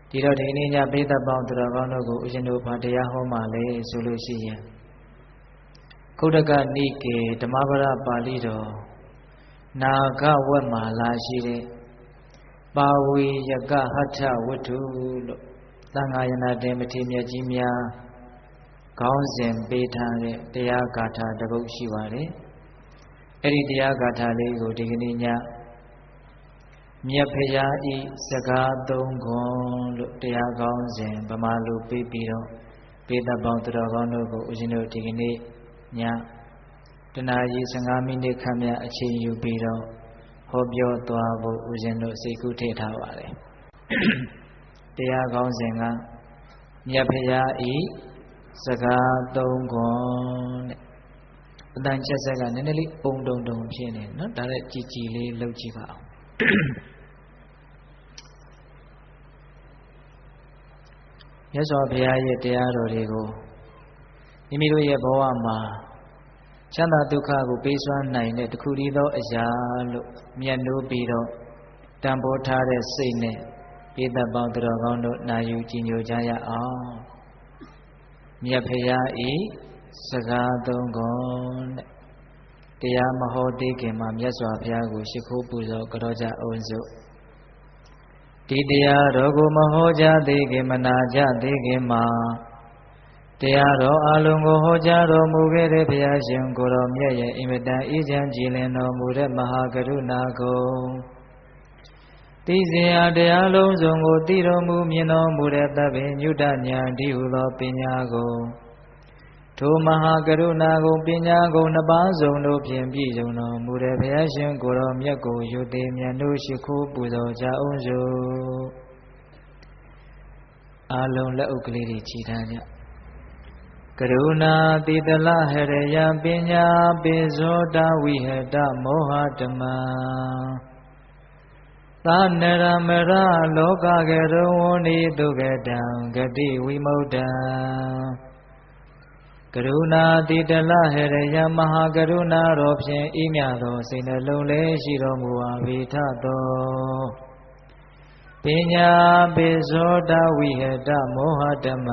ဒီတော့ဒီနေ့ညပိဿပေါင်းသူတော်ကောင်းတို့ကိုဦးဇင်းတို့ဘာတရားဟောမှလဲဆိုလို့ရှိရင်ခုတကနိကေဓမ္မပဒပါဠိတော်နာဂဝက်မှာလာရှိတဲ့ပါဝီယကဟဋ္ဌဝတ္ထုလို့သံဃာယနာတေမထေရမြတ်ကြီးများခေါင်းစဉ်ပေးထားတဲ့တရားဂါထာတစ်ပုဒ်ရှိပါတယ်အဲ့ဒီတရားဂါထာလေးကိုဒီကနေ့ညမြတ်ဖရာဤစကားသုံးခွန်းလို့တရားကောင်းစဉ်ဗမာလူပေးပြီးတော့ပေတပေါင်းသူတော်ကောင်းတို့ကိုဦးဇင်းတို့ဒီကနေ့ညတနာရီ15မိနစ်ခန့်များအချိန်ယူပြီးတော့ဟောပြောသွားဖို့ဦးဇင်းတို့စိတ်ကူးထည့်ထားပါတယ်တရားကောင်းစဉ်ကမြတ်ဖရာဤစကားသုံးခွန်းတဲ့အတန်ချက်ဆက်ကနည်းနည်းလေးပုံတုံတုံဖြစ်နေနော်ဒါလည်းကြည်ကြည်လေးလှုပ်ကြည့်ပါအောင်မြတ်စွာဘုရားရဲ့တရားတော်တွေကိုမိမိတို့ရဲ့ဘဝမှာချမ်းသာဒုက္ခကိုပေးစွမ်းနိုင်တဲ့တခုတည်းသောအရာလို့မြတ်နိုးပြီးတော့တန်ဖိုးထားတဲ့စိတ်နဲ့ပိဿပေါင်းသူတော်ကောင်းတို့နာယူကြည်ညိုကြရအောင်မြတ်ဖရာဤစကားသုံးခွန်းတဲ့တရားမဟောသေးခင်မှာမြတ်စွာဘုရားကိုရှိခိုးပူဇော်ကြောကြအောင်စို့ဒီတရားတော်ကိုမဟောကြားသေးခင်မနာကြသေးခင်မှာတရားတော်အလုံးကိုဟောကြားတော်မူခဲ့တဲ့ဘုရားရှင်ကိုယ်တော်မြတ်ရဲ့အင်မတန်အေးချမ်းကြည်လင်တော်မူတဲ့မဟာကရုဏာကုံသိစဉ်အတရားလုံးစုံကိုသိတော်မူမြင်တော်မူတဲ့သဗ္ဗညုတဉာဏ်ဒီဟုသောပညာကိုထိုမဟာကရုဏာကုံပညာကုံနှစ်ပါးစုံတို့ဖြင့်ပြည့်စုံတော်မူတဲ့ဘုရားရှင်ကိုယ်တော်မြတ်ကိုယုသေးမြတ်တို့ရှိခိုးပူဇော်ကြအောင်စို့အလုံးလက်အုပ်ကလေးတွေချီထားကြကရုဏာတိတလဟရယပညာပိဇောတဝိဟတမောဟဓမ္မသာနရမရလောကကရုဝနိတုကတံဂတိဝိမုဒ္ဒံကရုဏာတိတလဟရယမဟာကရုဏာတော်ဖြင့်ဤမြသောစိတ်နှလုံးလေးရှိတော်မူပါဝိထသောပညာပိဇောတဝိဟတမောဟဓမ္မ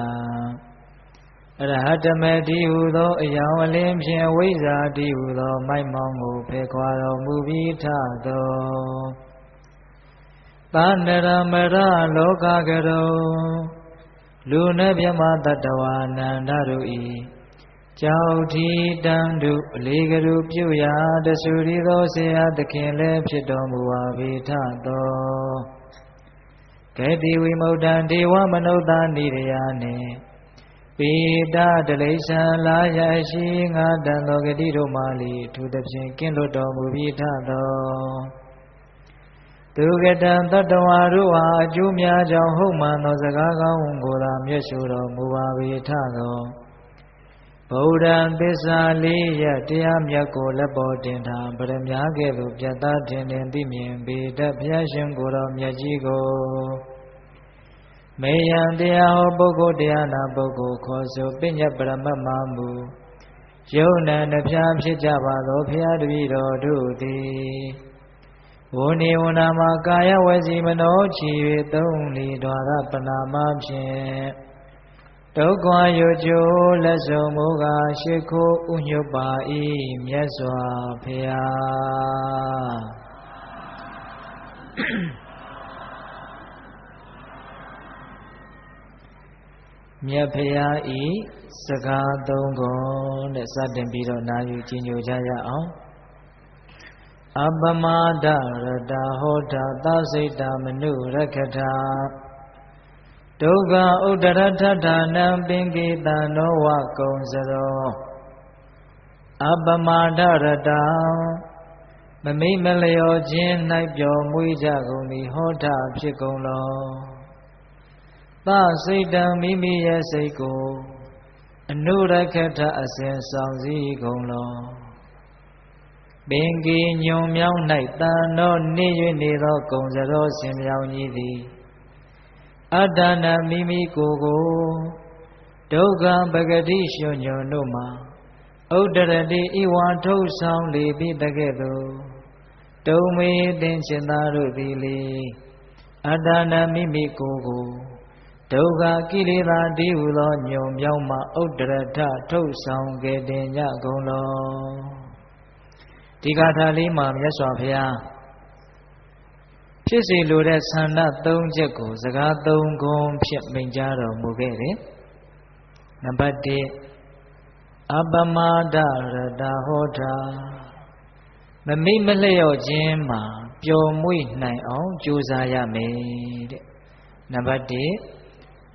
အရဟတမေတိဟုသောအယောင်အလင်းဖြင့်ဝိဇ္ဇာတိဟုသောမိုက်မောင်းကိုဖယ်ခွာတော်မူပြီးထသောသာနရမရလောကကရုလူနှင့်မြမတတ္တဝါနန္ဒတို့ဤကြောက်ထီတန်တုအလေးကရုပြုရာတဆူရီသောဆရာသခင်လည်းဖြစ်တော်မူပါပေထသောဂတိဝိမုဒ္ဒံဒေဝမနုဿာနိရယနှင့်ပိတတလိ္ဆံလာရရှိငါတန်သောဂတိတို့မှလီထူသဖြင့်ကင်းလွတ်တော်မူပြီးထသောသူကတံတတ္တဝါတို့အားအကျိုးများကြောင့်ဟုတ်မှန်သောစကားကောင်းကိုသာမျက်ရှိတော်မူပါ၏ထသောဗုဒ္ဓံသစ္စာလေးရတရားမြတ်ကိုလက်ပေါ်တင်ထားပရမညာကဲ့သို့ပြတ်သားထင်ထင်သိမြင်ပေတတ်ဘုရားရှင်ကိုယ်တော်မြတ်ကြီးကိုမေယံတရားဟောပုဂ္ဂိုလ်တရားနာပုဂ္ဂိုလ်ခေါ်ဆိုပညတ်ပရမတ်မှမူယုံနံနှဖျားဖြစ်ကြပါသောဘုရားတပည့်တော်တို့သည်ဝဏိဝနာမှာကာယဝစီမနောချီ၍သုံးလီဒွါရပနာမဖြင့်ဒုက္ခရွကျိုးလက်ဆုံးမူကားရှိခိုးဥညွတ်ပါ၏မြတ်စွာဘုရားမြတ်ဖရာဤစကားသုံးခွန်းတဲ့စတင်ပြီးတော့နာယူကြည်ညိုကြရအောင်အပမဒရတဟောတာသစိတ်တာမနုရခထာဒုက္ခဥဒရထထာနံပင်ကိတနောဝကုံစရောအပမဒရတမမိတ်မလျောခြင်း၌ပျော်မွေးကြကုန်သည်ဟောတာဖြစ်ကုန်လောသစိတ်တံမိမိရဲ့စိတ်ကိုအနုရခထအစဉ်ဆောင်စည်းကုန်လောပင်ကေညုံမြောင်း၌တန်တော်နေ၍နေသောကုံစရောဆင်မြောင်းကြီးသည်အတ္တနာမိမိကိုယ်ကိုဒုက္ခပဂတိရွှွညွန်တို့မှာဥဒရတိဤဝါထုတ်ဆောင်လေပြီးတကဲ့သို့ဒုံမေသင်္ချင်သားတို့သည်လေအတ္တနာမိမိကိုယ်ကို ဒုက္ခကိလေသာတည်ဟုသောညုံပြောင်းမှဥဒ္ဒရထထုတ်ဆောင်ကယ်တင်ကြကုန်လောဒီဂါထာလေးမှာမြတ်စွာဘုရားဖြစ်စေလိုတဲ့ဆန္ဒ၃ချက်ကိုစကား၃ခုဖြင့်မိန့်ကြားတော်မူခဲ့တယ်နံပါတ်1အပမဒရတဟောတာမမိမလျော့ခြင်းမှာပျော်မွေ့နိုင်အောင်ကြိုးစားရမယ်တဲ့နံပါတ်1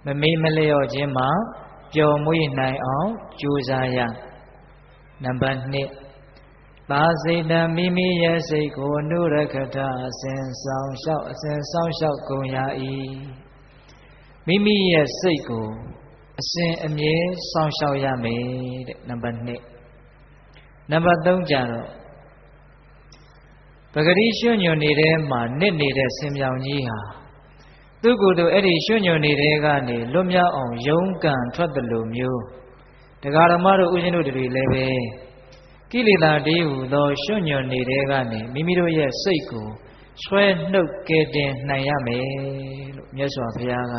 မမိမလျော့ခြင်းမှာပျော်မွေ့နိုင်အောင်ကြိုးစားရနံပါတ်2သာစိတ်တံမိမိရဲ့စိတ်ကိုအနုရခတအစဉ်ဆောင်လျှောက်ကုန်ရ၏မိမိရဲ့စိတ်ကိုအစဉ်အမြဲဆောင်လျှောက်ရမယ်တဲ့နံပါတ်2နံပါတ်3ကျတော့ပဂတိရွှွညွန်နေတဲ့မှာနစ်နေတဲ့ဆင်ပြောင်ကြီးဟာသူကိုယ်သူအဲ့ဒီရွှွညွန်နေတဲ့ကနေလွတ်မြောက်အောင်ယုံကန်ထွက်တယ်လို့မျိုးတရားဓမ္မတို့ဥရှင်တို့တွေလည်းပဲကိလေသာတည်းဟူသောရွှွညွန်နေတဲ့ကနေမိမိတို့ရဲ့စိတ်ကိုဆွဲနှုတ်ကယ်တင်နိုင်ရမယ်လို့မြတ်စွာဘုရားက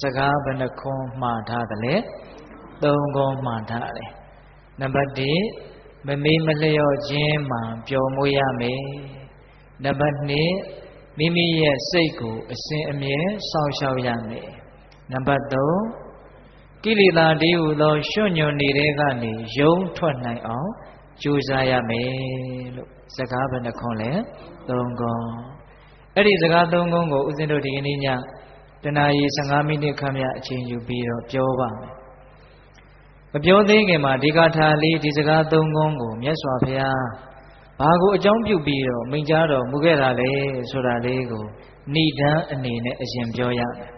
စကားဘယ်နှခွန်းမှားထားတယ်လဲ၃ခွန်းမှားထားတယ်နံပါတ်1မမေးမလျော့ခြင်းမှာပျော်မွေ့ရမယ်နံပါတ်2မိမိရဲ့စိတ်ကိုအစဉ်အမြဲစောင့်ရှောက်ရမယ်နံပါတ်3ကိလေသာတည်းဟူသောရွှွညွန်နေတဲ့ကနေယုံထွက်နိုင်အောင်ကြိုးစားရမယ်လို့စကားဘယ်နှခွန်းလဲ၃ခွန်းအဲ့ဒီစကား၃ခွန်းကိုဦးဇင်းတို့ဒီကနေ့ညတနာရီ15မိနစ်ခန့်မြအချိန်ယူပြီးတော့ပြောပါမယ်မပြောသေးခင်မှာဒီဂါထာလေးဒီစကား၃ခုကိုမြတ်စွာဘုရားဘာကိုအကြောင်းပြုပြီးတော့မိန့်ကြားတော်မူခဲ့တာလဲဆိုတာလေးကိုဏိဒန်းအနေနဲ့အရင်ပြောရမယ်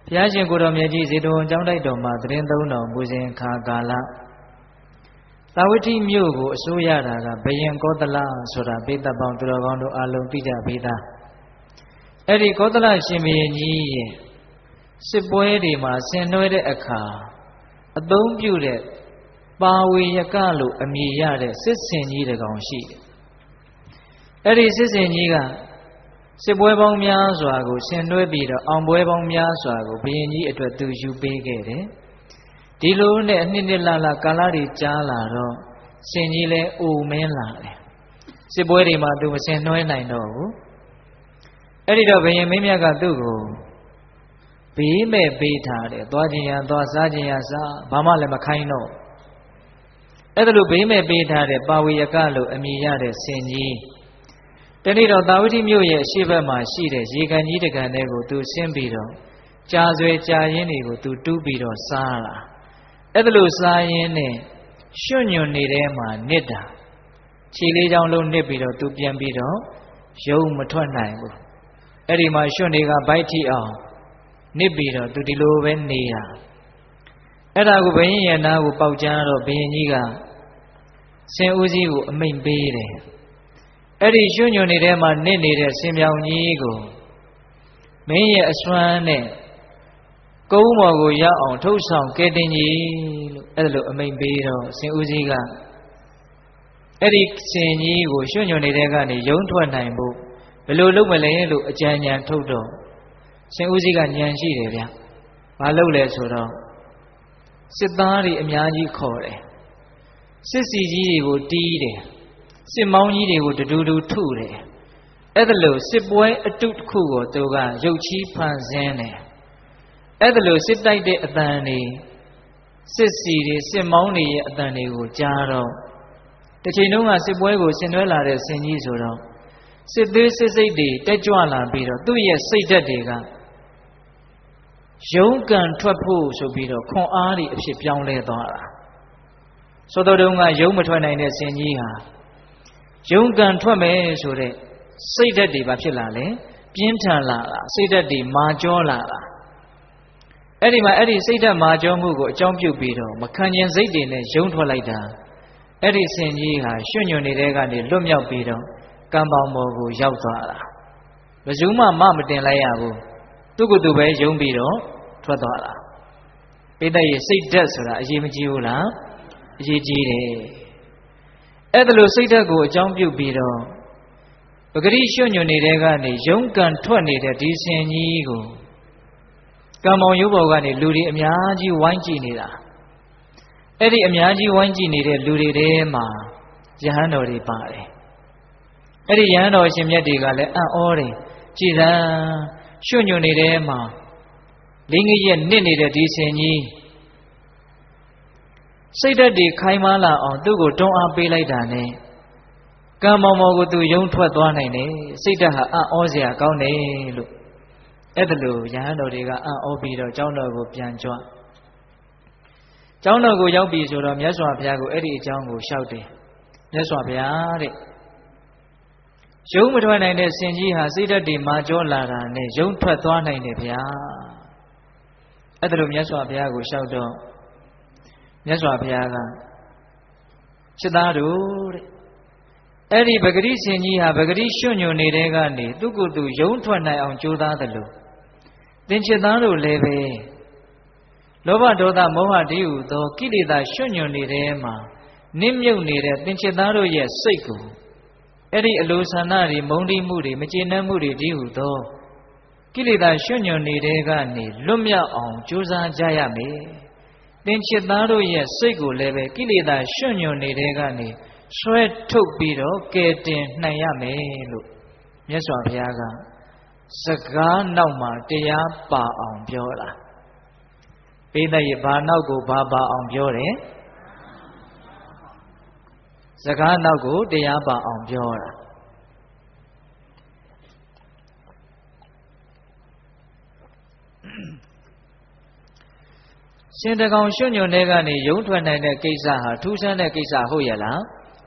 ဘုရားရှင်ကိုတော်မြတ်ကြီးဇေတဝန်ကျောင်းတိုက်တော်မှာသတင်းသုံးတော်မူစဉ်ခါကာလသာဝတိမြို့ကိုအစိုးရတာကဘယင်ကောသလဆိုတာပိဿပေါင်းသူတော်ကောင်းတို့အလုံးသိကြပြီးသားအဲ့ဒီကောသလရှင်ဘုရင်ကြီးရဲ့စစ်ပွဲတွေမှာဆင်နွှဲတဲ့အခါအသုံးပြုတဲ့ပါဝေယကလို့အမည်ရတဲ့စစ်စင်ကြီးတကောင်ရှိတယ်အဲ့ဒီစစ်စင်ကြီးကစစ်ပွဲပေါင်းများစွာကိုဆင်နွှဲပြီးတော့အောင်ပွဲပေါင်းများစွာကိုဘုရင်ကြီးအတွက်သူယူပေးခဲ့တယ်ဒီလိုနဲ့အနှစ်နှစ်လကာလတွေကြာလာတော့စင်ကြီးလည်းအိုမင်းလာတယ်စစ်ပွဲတွေမှာသူမဆင်နွှဲနိုင်တော့ဘူးအဲ့ဒီတော့ဘုရင်မင်းမြတ်ကသူ့ကိုဘေးမဲ့ပေးထားတယ်သွားခြင်းရသွားစားခြင်းရစားဘာမှလည်းမခိုင်းတော့အဲ့ဒါလိုဘေးမဲ့ပေးထားတဲ့ပါဝေယကလို့အမည်ရတဲ့စင်ကြီးတနေ့တော့သာဝတိမြို့ရဲ့အရှေ့ဘက်မှာရှိတဲ့ရေကန်ကြီးတကန်တွေကိုသူဆင်းပြီးတော့ကြာဆွဲကြာရင်းတွေကိုသူတူးပြီးတော့စားလာအဲ့ဒါလိုစားရင်းနဲ့ရွှွညွန်နေတဲ့မှာနစ်တာခြေလေးချောင်းလုံးနစ်ပြီးတော့သူပြန်ပြီးတော့ရုံမထွက်နိုင်ဘူးအဲ့ဒီမှာရွှွတွေကဗိုက်ထိအောင်နစ်ပြီးတော့သူဒီလိုပဲနေတာအဲ့ဒါကိုဘုရင်ရဲ့နားကိုပေါက်ကြားတော့ဘုရင်ကြီးကဆင်ဦးစီးကိုအမိန့်ပေးတယ်အဲ့ဒီရွှွညွန်နေတဲ့မှာနစ်နေတဲ့ဆင်ပြောင်ကြီးကိုမင်းရဲ့အစွမ်းနဲ့ကုန်းပေါ်ကိုရောက်အောင်ထုတ်ဆောင်ကဲတင်ကြီးလို့အဲ့လိုအမိန့်ပေးတော့ဆင်ဦးစီးကအဲ့ဒီဆင်ကြီးကိုရွှွညွန်နေတဲ့ကနေယုံထွက်နိုင်ဖို့ဘယ်လိုလုပ်မလဲလို့အကြံဉာဏ်ထုတ်တော့ဆင်ဦးစီးကဉာဏ်ရှိတယ်ဗျဘာလုပ်လဲဆိုတော့စစ်သားတွေအများကြီးခေါ်တယ်စစ်စီကြီးတွေကိုတီးတယ်စစ်မောင်းကြီးတွေကိုတူတူထုတယ်အဲ့ဒါလို့စစ်ပွဲအတုတစ်ခုကိုသူကရုပ်ချီးဖန်ဆင်းတယ်အဲ့ဒါလို့စစ်တိုက်တဲ့အတန်တွေစစ်စီတွေစစ်မောင်းတွေရဲ့အတန်တွေကိုကြားတော့တစ်ချိန်လုံးကစစ်ပွဲကိုဆင်နွှဲလာတဲ့ဆင်ကြီးဆိုတော့စစ်သေးစစ်စိတ်တွေတက်ကြွလာပြီးတော့သူ့ရဲ့စိတ်ဓာတ်တွေကယုံကန်ထွက်ဖို့ဆိုပြီးတော့ခွန်အားတွေအဖြစ်ပြောင်းလဲသွားတာဆိုတော့တုန်းကယုံမထွက်နိုင်တဲ့ဆင်ကြီးဟာယုံကန်ထွက်မယ်ဆိုတဲ့စိတ်ဓာတ်တွေဘာဖြစ်လာလဲပြင်းထန်လာတာစိတ်ဓာတ်တွေမာကျောလာတာအဲ့ဒီမှာအဲ့ဒီစိတ်ဓာတ်မာကျောမှုကိုအကြောင်းပြုပြီးတော့မခံကျင်စိတ်တွေနဲ့ယုံထွက်လိုက်တာအဲ့ဒီဆင်ကြီးဟာရွှွညွန်နေတဲ့ကနေလွတ်မြောက်ပြီးတော့ကံပေါင်းပေါ်ကိုရောက်သွားတာဘယ်သူမှမတင်လိုက်ရဘူးသူကသူပဲယုံပြီးတော့ထွက်သွားတာပိဋကရဲ့စိတ်ဓာတ်ဆိုတာအရေးမကြီးဘူးလားအရေးကြီးတယ်အဲ့ဒါလိုစိတ်ဓာတ်ကိုအကြောင်းပြုပြီးတော့ပဂရိရွှွညွန်နေတဲ့ကနေယုံကန်ထွက်နေတဲ့ဒီဆင်ကြီးကို ကံမောင်ရုပ်ဘော်ကနေလူတွေအများကြီးဝိုင်းကြည့်နေတာအဲ့ဒီအများကြီးဝိုင်းကြည့်နေတဲ့လူတွေထဲမှာယဟန်တော်တွေပါတယ်အဲ့ဒီယဟန်တော်ရှင်မြတ်တွေကလည်းအံ့ဩတယ်ကြည်စမ်းရွှွညွန်နေတဲ့မှာလင်းကြီးရဲ့နစ်နေတဲ့ဒီဆင်ကြီးစိတ်ဓာတ်တွေခိုင်မာလာအောင်သူ့ကိုတွန်းအားပေးလိုက်တာနဲ့ကံမောင်မော်ကိုသူယုံထွက်သွားနိုင်တယ်စိတ်ဓာတ်ဟာအံ့ဩစရာကောင်းတယ်လို့အဲ့ဒါလို့ယဟန်တော်တွေကအံ့ဩပြီးတော့ကျောင်းတော်ကိုပြန်ကြွကျောင်းတော်ကိုရောက်ပြီဆိုတော့မြတ်စွာဘုရားကိုအဲ့ဒီအကြောင်းကိုလျှောက်တယ်မြတ်စွာဘုရားတဲ့ယုံမထွက်နိုင်တဲ့ဆင်ကြီးဟာစိတ်ဓာတ်တွေမာကျောလာတာနဲ့ယုံထွက်သွားနိုင်တယ်ဗျာအဲ့ဒါလို့မြတ်စွာဘုရားကိုလျှောက်တော့မြတ်စွာဘုရားကစိတ်သားတို့တဲ့အဲ့ဒီပဂရိဆင်ကြီးဟာပဂရိရွှွညွန်နေတဲ့ကနေသူ့ကိုယ်သူယုံထွက်နိုင်အောင်ကြိုးစားတယ်လို့သင်စိတ်သားတို့လည်းပဲလောဘဒေါသမောဟတည်းဟူသောကိလေသာရွှွညွန်နေတဲ့မှာနစ်မြုပ်နေတဲ့သင်စိတ်သားတို့ရဲ့စိတ်ကိုအဲ့ဒီအလိုဆန္ဒတွေမုန်းတိမှုတွေမကျေနပ်မှုတွေတည်းဟူသောကိလေသာရွှွညွန်နေတဲ့ကနေလွတ်မြောက်အောင်ကြိုးစားကြရမယ်သင်စိတ်သားတို့ရဲ့စိတ်ကိုလည်းပဲကိလေသာရွှွညွန်နေတဲ့ကနေဆွဲထုတ်ပြီးတော့ကယ်တင်နိုင်ရမယ်လို့မြတ်စွာဘုရားကစကားနောက်မှာတရားပါအောင်ပြောတာပိဋကရဲ့ဘာနောက်ကိုဘာပါအောင်ပြောတယ်စကားနောက်ကိုတရားပါအောင်ပြောတာရှင်တကောင်ရွှွညွန်တဲ့ကနေယုံထွက်နိုင်တဲ့ကိစ္စဟာထူးဆန်းတဲ့ကိစ္စဟုတ်ရဲ့လား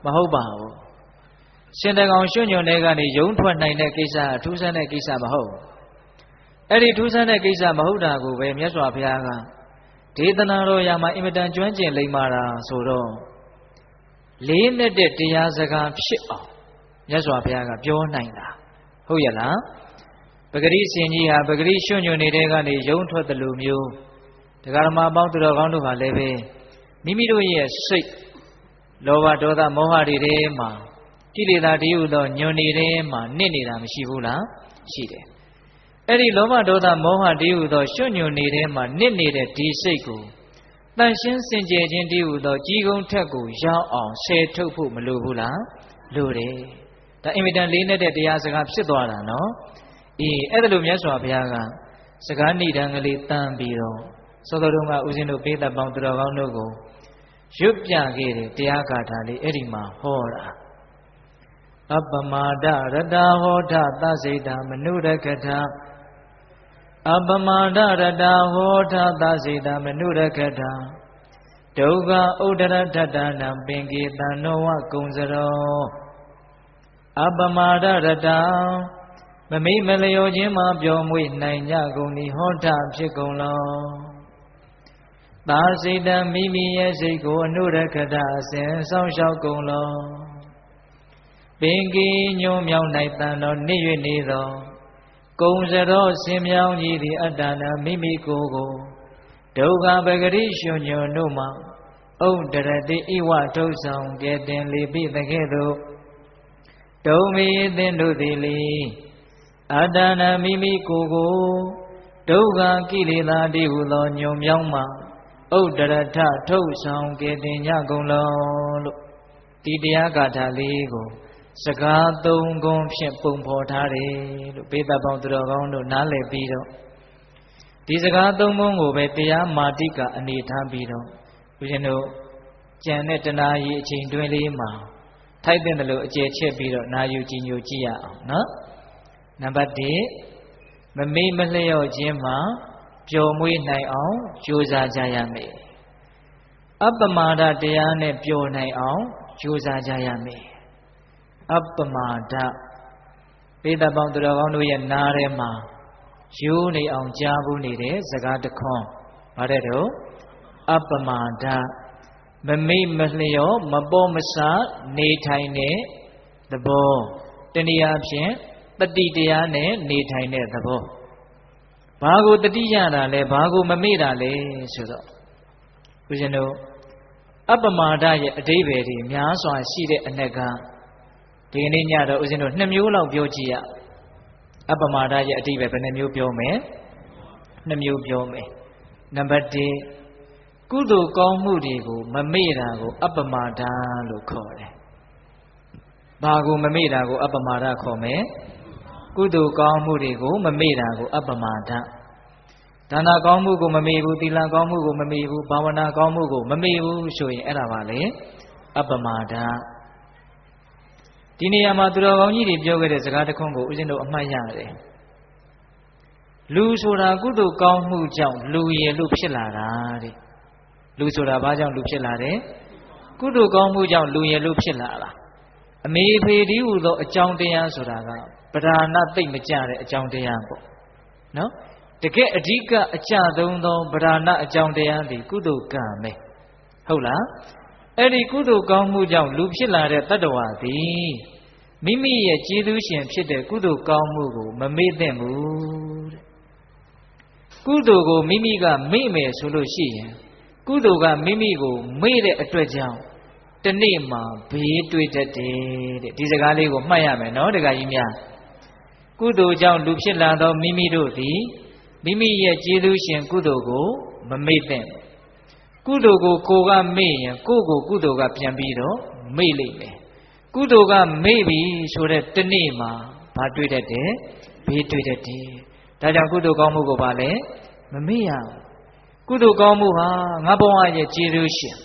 မဟုတ်ပါဘူးရှင်တကောင်ရွှွညွန်တဲ့ကနေယုံထွက်နိုင်တဲ့ကိစ္စဟာထူးဆန်းတဲ့ကိစ္စမဟုတ်အဲ့ဒီထူးဆန်းတဲ့ကိစ္စမဟုတ်တာကိုပဲမြတ်စွာဘုရားကဒေသနာတော်ရာမှာအင်မတန်ကျွမ်းကျင်လိမ္မာတာဆိုတော့လေးနဲ့တဲ့တရားစကားဖြစ်အောင်မြတ်စွာဘုရားကပြောနိုင်တာဟုတ်ရဲ့လားပဂရိရှင်ကြီးဟာပဂရိရွှွညွန်နေတဲ့ကနေယုံထွက်တယ်လို့မျိုးတရားဓမ္မအပေါင်းသူတော်ကောင်းတို့ဟာလည်းပဲမိမိတို့ရဲ့စိတ်လောဘဒေါသမောဟတွေထဲမှာကိလေသာတည်းဟူသောညွန်နေတဲ့မှာနစ်နေတာမရှိဘူးလားရှိတယ်အဲ့ဒီလောဘဒေါသမောဟတည်းဟူသောရွှွညွန်နေတဲ့မှာနစ်နေတဲ့ဒီစိတ်ကိုတန်ရှင်းစင်ကြယ်ခြင်းတည်းဟူသောကြီးကုန်းထက်ကိုရောက်အောင်ဆယ်ထုတ်ဖို့မလိုဘူးလားလိုတယ်ဒါအင်မတန်လေးနဲ့တဲ့တရားစကားဖြစ်သွားတာနော်အေးအဲ့ဒါလိုမြတ်စွာဘုရားကစကားဏိဒံကလေးတန်းပြီးတော့သောတော်တို့ကဦးဇင်းတို့ပေးသက်ပေါင်းသူတော်ကောင်းတို့ကိုရွတ်ပြခဲ့တဲ့တရားဂါထာလေးအဲ့ဒီမှာဟောတာအပမာဒရတဟောထသစိတမနုရကထအပမာဒရတဟောထသစိတမနုရကထဒုက္ခဥဒရထတနာပင်ကေတနောဝကုံစရောအပမာဒရတမမိမလျောခြင်းမှာပျော်မွေ့နိုင်ကြကုန်သည်ဟောထဖြစ်ကုန်လောသာစိတံမိမိရဲ့စိတ်ကိုအနုရခတအစဉ်စောင့်ရှောက်ကုန်လောပင်ကြီးညွံမြောင်း၌တန်တော်နေ၍နေသောကုံစရောဆင်မြောင်းကြီးသည်အတ္တနာမိမိကိုယ်ကိုဒုက္ခပဂရိရွှွညွန်တို့မှဥဒရတိဣဝထုတ်ဆောင်ကဲ့တင်လေပိတကဲ့သို့ဒုံမီသင်တို့သည်လေအတ္တနာမိမိကိုယ်ကိုဒုက္ခကိလေသာတည်းဟုသောညွန်မြောင်းမှဥဒရထထုတ်ဆောင်ကဲ့တင်ကြကုန်လောလို့ဒီတရားဂါထာလေးကိုစကားသုံးခုဖြင့်ပုံဖော်ထားတယ်လို့ပေးသက်ပေါင်းသူတော်ကောင်းတို့နားလည်ပြီးတော့ဒီစကားသုံးခုကိုပဲတရားမာတိကအနေထားပြီးတော့ဦးဇင်းတို့ကြံတဲ့တဏှာကြီးအချိန်တွင်းလေးမှာထိုက်တဲ့လို့အကျယ်ချက်ပြီးတော့နာယူကြည်ညိုကြည့်ရအောင်နော်နံပါတ်1မမေ့မလျော့ခြင်းမှာပျော်မွေ့နိုင်အောင်ကြိုးစားကြရမယ်အပ္ပမာဒတရားနဲ့ပျော်နိုင်အောင်ကြိုးစားကြရမယ်အပ္ပမာဒပေတပေါင်းသူတော်ကောင်းတို့ရဲ့နားထဲမှာယူနေအောင်ကြားဘူးနေတဲ့စကားတစ်ခွန်းဗါတဲ့တော့အပ္ပမာဒမမိတ်မလျော့မပေါ်မဆနေထိုင်တဲ့သဘောတနည်းအားဖြင့်တတိတရားနဲ့နေထိုင်တဲ့သဘောဘာကိုတတိရတာလဲဘာကိုမမေ့တာလဲဆိုတော့ဦးဇင်းတို့အပ္ပမာဒရဲ့အဓိပ္ပာယ်တွေများစွာရှိတဲ့အ내ကဒီကနေ့ညတော့ဦးဇင်းတို့2မျိုးလောက်ပြောကြည့်ရအပ္ပမာဒရဲ့အဓိပ္ပာယ်ဘယ်နှမျိုးပြောမယ် နှစ်မျိုးပြောမယ်နံပါတ်1ကုသိုလ်ကောင်းမှုတွေကိုမမေ့တာကိုအပ္ပမာဒလို့ခေါ်တယ်ဘာကိုမမေ့တာကိုအပ္ပမာဒခေါ်မယ်ကုသိုလ်ကောင်းမှုတွေကိုမမေ့တာကိုအပ္ပမာဒဒါနကောင်းမှုကိုမမေ့ဘူးသီလကောင်းမှုကိုမမေ့ဘူးဘာဝနာကောင်းမှုကိုမမေ့ဘူးဆိုရင်အဲ့ဒါပါလေအပ္ပမာဒဒီနေရာမှာသူတော်ကောင်းကြီးတွေပြောခဲ့တဲ့စကားတစ်ခုကိုဦးဇင်းတို့အမှတ်ရတယ်လူဆိုတာကုသိုလ်ကောင်းမှုကြောင့်လူရည်လို့ဖြစ်လာတာတဲ့လူဆိုတာဘာကြောင့်လူဖြစ်လာတယ်ကုသိုလ်ကောင်းမှုကြောင့်လူရည်လို့ဖြစ်လာတာအမေဖေဒီဟူသောအကြောင်းတရားဆိုတာကပဓာနသိမ့်မကြတဲ့အကြောင်းတရားပေါ့နော်တကယ်အဓိကအကျသုံးသောပဓာနအကြောင်းတရားဒီကုသိုလ်ကံပဲဟုတ်လားအဲ့ဒီကုသိုလ်ကောင်းမှုကြောင့်လူဖြစ်လာတဲ့တတ္တဝါသည်မိမိရဲ့ကျေးဇူးရှင်ဖြစ်တဲ့ကုသိုလ်ကောင်းမှုကိုမမေ့သင့်ဘူးတဲ့ကုသိုလ်ကိုမိမိကမေ့မယ်ဆိုလို့ရှိရင်ကုသိုလ်ကမိမိကိုမေ့တဲ့အတွက်ကြောင့်တနေ့မှာဘေးတွေ့တတ်တယ်တဲ့ဒီစကားလေးကိုမှတ်ရမယ်နော်တခါကြီးများကုသိုလ်ကြောင့်လူဖြစ်လာသောမိမိတို့သည်မိမိရဲ့ကျေးဇူးရှင်ကုသိုလ်ကိုမမေ့သင့်ကုသိုလ်ကိုကိုကမေ့ရင်ကိုကိုကုသိုလ်ကပြန်ပြီးတော့မေ့လိမ့်မယ်ကုသိုလ်ကမေ့ပြီဆိုတဲ့တနေ့မှာဘာတွေ့တတ်တယ်ဘေးတွေ့တတ်တယ်ဒါကြောင့်ကုသိုလ်ကောင်းမှုကိုပါလဲမမေ့ရဘူးကုသိုလ်ကောင်းမှုဟာငါဘဝရဲ့ကျေးဇူးရှင်